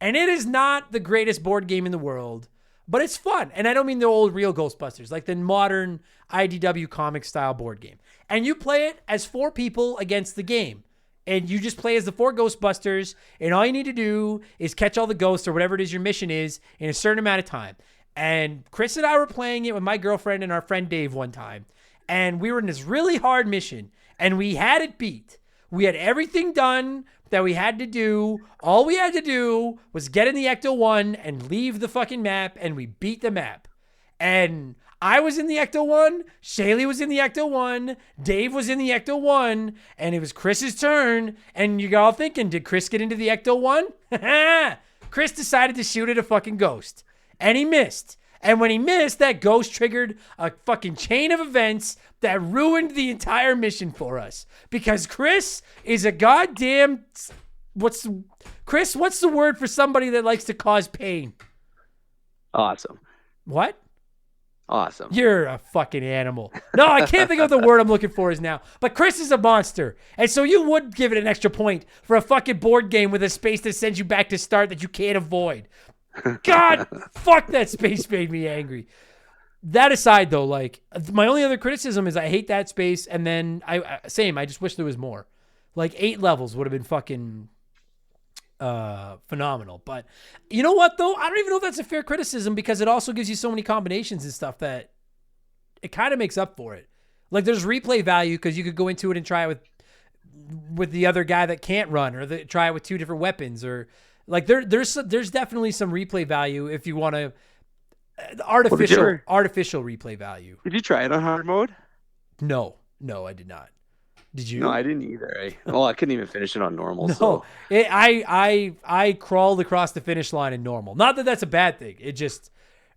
and it is not the greatest board game in the world, but it's fun. And I don't mean the old real Ghostbusters, like the modern IDW comic style board game. And you play it as 4 people against the game. And you just play as the 4 Ghostbusters, and all you need to do is catch all the ghosts or whatever it is your mission is in a certain amount of time. And Chris and I were playing it with my girlfriend and our friend Dave one time. And we were in this really hard mission, and we had it beat. We had everything done that we had to do. All we had to do was get in the Ecto-1 and leave the fucking map, and we beat the map. And I was in the Ecto-1, Shaylee was in the Ecto-1, Dave was in the Ecto-1, and it was Chris's turn. And you're all thinking, did Chris get into the Ecto-1? Chris decided to shoot at a fucking ghost, and he missed. And when he missed, that ghost triggered a fucking chain of events that ruined the entire mission for us. Because Chris is a goddamn... What's the word for somebody that likes to cause pain? Awesome. What? Awesome. You're a fucking animal. No, I can't think of the word I'm looking for is now. But Chris is a monster. And so you would give it an extra point for a fucking board game with a space that sends you back to start that you can't avoid. God, fuck, that space made me angry. that aside though, like my only other criticism is I hate that space. And then I just wish there was more. Like 8 levels would have been fucking phenomenal. But you know what though? I don't even know if that's a fair criticism because it also gives you so many combinations and stuff that it kind of makes up for it. Like there's replay value because you could go into it and try it with the other guy that can't run, or try it with 2 different weapons, or like there's definitely some replay value if you want to artificial replay value. Did you try it on hard mode? No, I did not. Did you? No, I didn't either. I couldn't even finish it on normal. No, so. I crawled across the finish line in normal. Not that that's a bad thing. It just,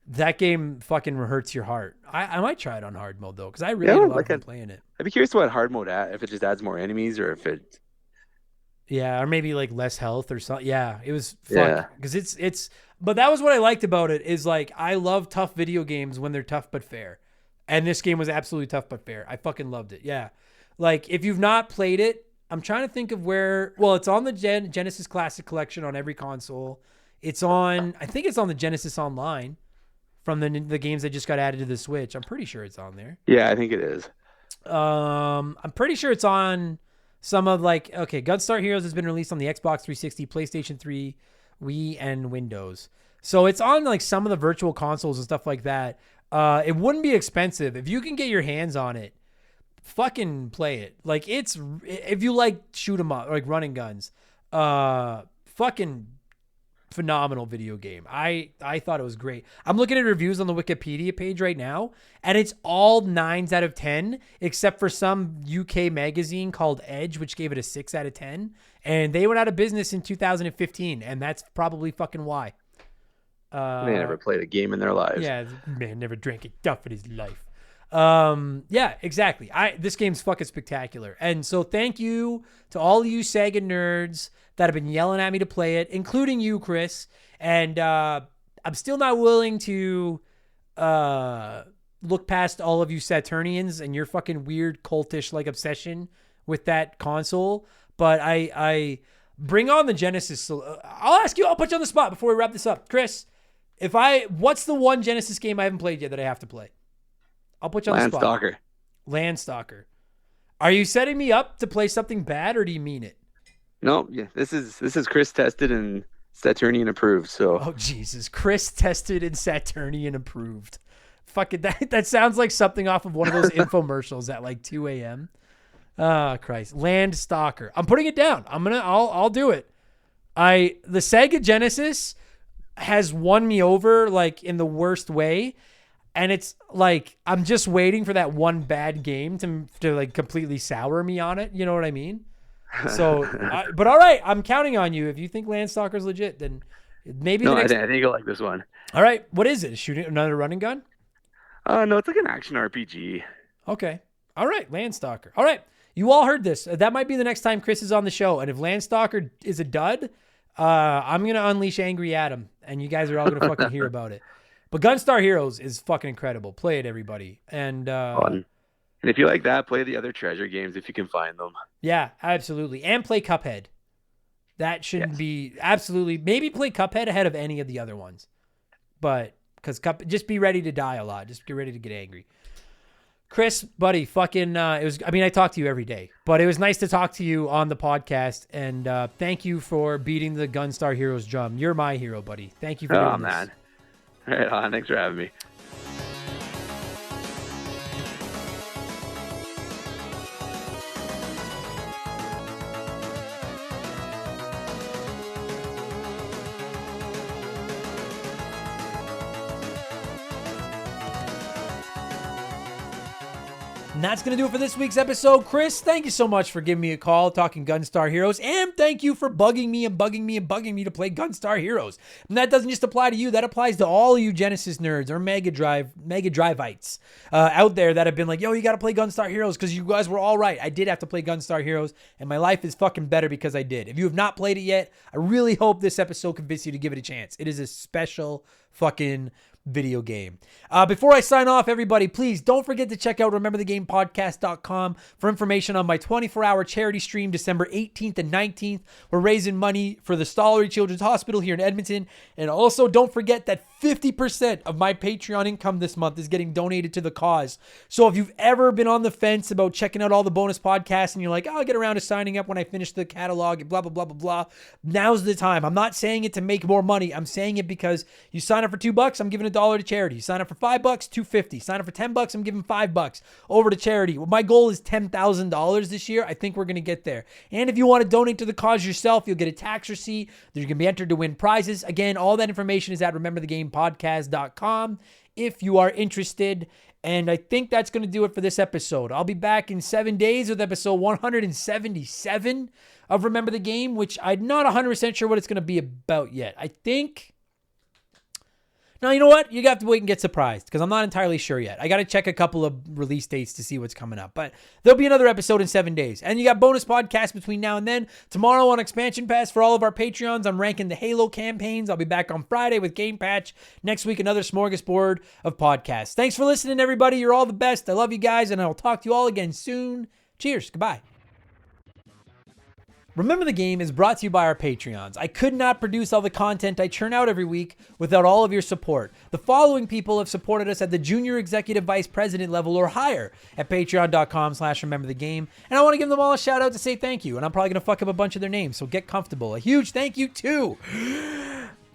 that game fucking hurts your heart. I might try it on hard mode though, because I really love playing it. I'd be curious what hard mode if it just adds more enemies or if it. Yeah, or maybe like less health or something. Yeah, it was fun because it's. But that was what I liked about it is like I love tough video games when they're tough but fair, and this game was absolutely tough but fair. I fucking loved it. Yeah, like if you've not played it, I'm trying to think of where. Well, it's on the Genesis Classic Collection on every console. It's on. I think it's on the Genesis Online. From the games that just got added to the Switch. I'm pretty sure it's on there. Yeah, I think it is. I'm pretty sure it's on some of Gunstar Heroes has been released on the Xbox 360, PlayStation 3, Wii, and Windows. So it's on like some of the virtual consoles and stuff like that. It wouldn't be expensive. If you can get your hands on it, fucking play it. Like if you like shoot 'em up, like running guns, fucking phenomenal video game. I thought it was great. I'm looking at reviews on the Wikipedia page right now, and it's all 9s out of 10, except for some UK magazine called Edge, which gave it a 6 out of 10. And they went out of business in 2015, and that's probably fucking why. They never played a game in their lives. Yeah, man never drank a duff in his life. Yeah, exactly. This game's fucking spectacular. And so thank you to all you Sega nerds that have been yelling at me to play it, including you, Chris. And I'm still not willing to look past all of you Saturnians and your fucking weird cultish like obsession with that console. But I bring on the Genesis. I'll put you on the spot before we wrap this up. Chris, what's the one Genesis game I haven't played yet that I have to play? I'll put you on the spot. Landstalker. Are you setting me up to play something bad, or do you mean it? No, yeah. This is Chris tested and Saturnian approved. So. Oh Jesus, Chris tested and Saturnian approved. Fucking that sounds like something off of one of those infomercials at like 2 a.m. Oh Christ, Landstalker. I'm putting it down. I'll do it. The Sega Genesis has won me over like in the worst way. And it's like, I'm just waiting for that one bad game to like completely sour me on it. You know what I mean? So, but all right, I'm counting on you. If you think Landstalker's legit, then maybe I think you'll like this one. All right. What is it? Shooting another running gun? No, it's like an action RPG. Okay. All right. Landstalker. All right. You all heard this. That might be the next time Chris is on the show. And if Landstalker is a dud, I'm going to unleash Angry Adam and you guys are all going to fucking hear about it. But Gunstar Heroes is fucking incredible. Play it, everybody. And if you like that, play the other treasure games if you can find them. Yeah, absolutely. And play Cuphead. That should be absolutely. Maybe play Cuphead ahead of any of the other ones. But because just be ready to die a lot. Just get ready to get angry. Chris, buddy, fucking it was. I mean, I talk to you every day, but it was nice to talk to you on the podcast. And thank you for beating the Gunstar Heroes drum. You're my hero, buddy. Thank you for doing this. Man. Right on. Thanks for having me. And that's going to do it for this week's episode. Chris, thank you so much for giving me a call, talking Gunstar Heroes. And thank you for bugging me to play Gunstar Heroes. And that doesn't just apply to you. That applies to all you Genesis nerds or Mega Drivites out there that have been like, yo, you got to play Gunstar Heroes because you guys were all right. I did have to play Gunstar Heroes, and my life is fucking better because I did. If you have not played it yet, I really hope this episode convinced you to give it a chance. It is a special fucking video game. Before I sign off, everybody, please don't forget to check out rememberthegamepodcast.com for information on my 24-hour charity stream December 18th and 19th. We're raising money for the Stollery Children's Hospital here in Edmonton. And also don't forget that 50% of my Patreon income this month is getting donated to the cause. So if you've ever been on the fence about checking out all the bonus podcasts and you're like, oh, I'll get around to signing up when I finish the catalog and blah, blah, blah, blah, blah, now's the time. I'm not saying it to make more money. I'm saying it because you sign up for $2, I'm giving $1 to charity. You sign up for $5, $2.50. Sign up for $10, I'm giving $5 over to charity. Well, my goal is $10,000 this year. I think we're going to get there. And if you want to donate to the cause yourself, you'll get a tax receipt. You're going to be entered to win prizes. Again, all that information is at rememberthegamepodcast.com if you are interested. And I think that's going to do it for this episode. I'll be back in 7 days with episode 177 of Remember the Game, which I'm not 100% sure what it's going to be about yet. I think... Now, you know what? You have to wait and get surprised because I'm not entirely sure yet. I got to check a couple of release dates to see what's coming up. But there'll be another episode in 7 days. And you got bonus podcasts between now and then. Tomorrow on Expansion Pass for all of our Patreons, I'm ranking the Halo campaigns. I'll be back on Friday with Game Patch. Next week, another smorgasbord of podcasts. Thanks for listening, everybody. You're all the best. I love you guys, and I will talk to you all again soon. Cheers. Goodbye. Remember the Game is brought to you by our Patreons. I could not produce all the content I churn out every week without all of your support. The following people have supported us at the junior executive vice president level or higher at patreon.com/rememberthegame. And I want to give them all a shout out to say thank you. And I'm probably going to fuck up a bunch of their names, so get comfortable. A huge thank you to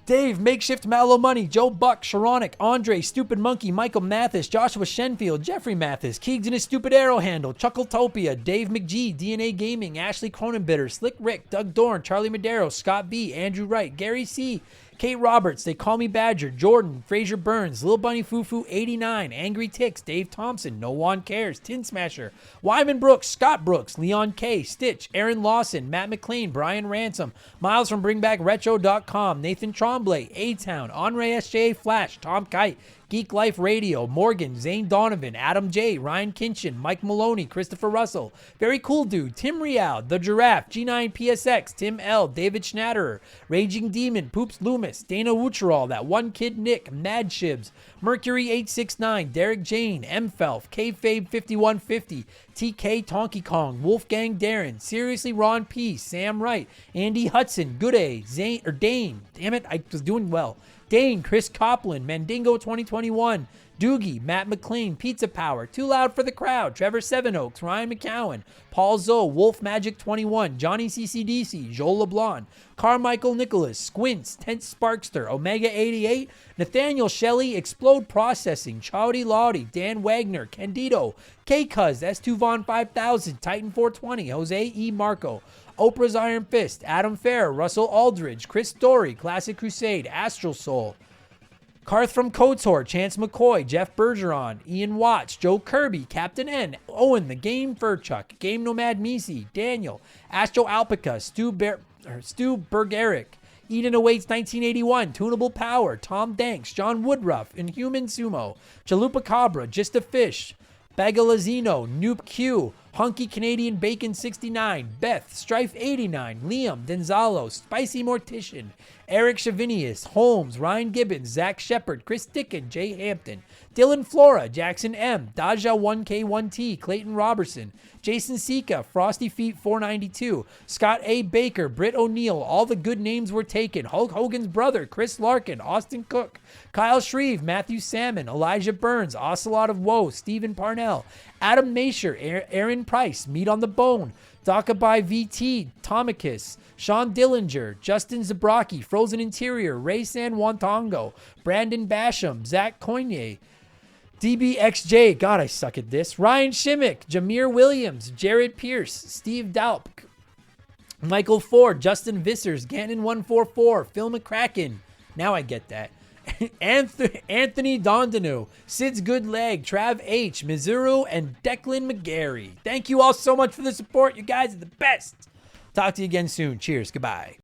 Dave, Makeshift Mallow Money, Joe Buck, Sharonic, Andre, Stupid Monkey, Michael Mathis, Joshua Shenfield, Jeffrey Mathis, Keegs and his Stupid Arrow Handle, Chuckletopia, Dave McGee, DNA Gaming, Ashley Cronenbitter, Slick Rick, Doug Dorn, Charlie Madero, Scott B, Andrew Wright, Gary C, Kate Roberts, They Call Me Badger, Jordan, Fraser Burns, Lil Bunny Fufu 89, Angry Ticks, Dave Thompson, No One Cares, Tin Smasher, Wyman Brooks, Scott Brooks, Leon K, Stitch, Aaron Lawson, Matt McLean, Brian Ransom, Miles from BringBackRetro.com, Nathan Tremblay, A-Town, Henri SJA Flash, Tom Kite, Geek Life Radio, Morgan, Zane Donovan, Adam J, Ryan Kinchin, Mike Maloney, Christopher Russell, Very Cool Dude, Tim Rial, The Giraffe, G9PSX, Tim L, David Schnatterer, Raging Demon, Poops Loomis, Dana Wucherall, That One Kid Nick, Mad Shibs, Mercury 869, Derek Jane, M Felf, Kfabe 5150, TK Tonky Kong, Wolfgang Darren, Seriously Ron P, Sam Wright, Andy Hudson, Good A, Dane, damn it, I was doing well. Dane, Chris Copland, Mandingo 2021, Doogie, Matt McLean, Pizza Power, Too Loud for the Crowd, Trevor Sevenoaks, Ryan McCowan, Paul Zoe, Wolf Magic 21, Johnny CCDC, Joel LeBlanc, Carmichael Nicholas, Squints, Tent Sparkster, Omega 88, Nathaniel Shelley, Explode Processing, Chowdy Lottie, Dan Wagner, Candido, K-Cuz, S2 Von 5000, Titan 420, Jose E. Marco, Oprah's Iron Fist, Adam Fair, Russell Aldridge, Chris Story, Classic Crusade, Astral Soul, Karth from Kotor, Chance McCoy, Jeff Bergeron, Ian Watts, Joe Kirby, Captain N, Owen the Game Furchuck, Game Nomad Misi, Daniel, Astro Alpaca, Stu Bergeric, Eden Awaits 1981, Tunable Power, Tom Danks, John Woodruff, Inhuman Sumo, Chalupa Cabra, Just a Fish, Bagalazino, Noob Q, Hunky Canadian Bacon 69, Beth, Strife 89, Liam, Denzalo, Spicy Mortician, Eric Chavinius, Holmes, Ryan Gibbons, Zach Shepard, Chris Dickin, Jay Hampton, Dylan Flora, Jackson M, Daja 1K1T, Clayton Robertson, Jason Sika, Frosty Feet 492, Scott A. Baker, Britt O'Neill, all the good names were taken, Hulk Hogan's brother, Chris Larkin, Austin Cook, Kyle Shreve, Matthew Salmon, Elijah Burns, Ocelot of Woe, Stephen Parnell, Adam Masher, Aaron Price, Meat on the Bone, Dakabai VT, Tomicus, Sean Dillinger, Justin Zabraki, Frozen Interior, Ray San Wantongo, Brandon Basham, Zach Coignet, DBXJ, God, I suck at this, Ryan Shimmick, Jameer Williams, Jared Pierce, Steve Dalp, Michael Ford, Justin Vissers, Gannon 144, Phil McCracken, now I get that, Anthony Dondanu, Sid's Good Leg, Trav H, Mizuru, and Declan McGarry. Thank you all so much for the support. You guys are the best. Talk to you again soon. Cheers. Goodbye.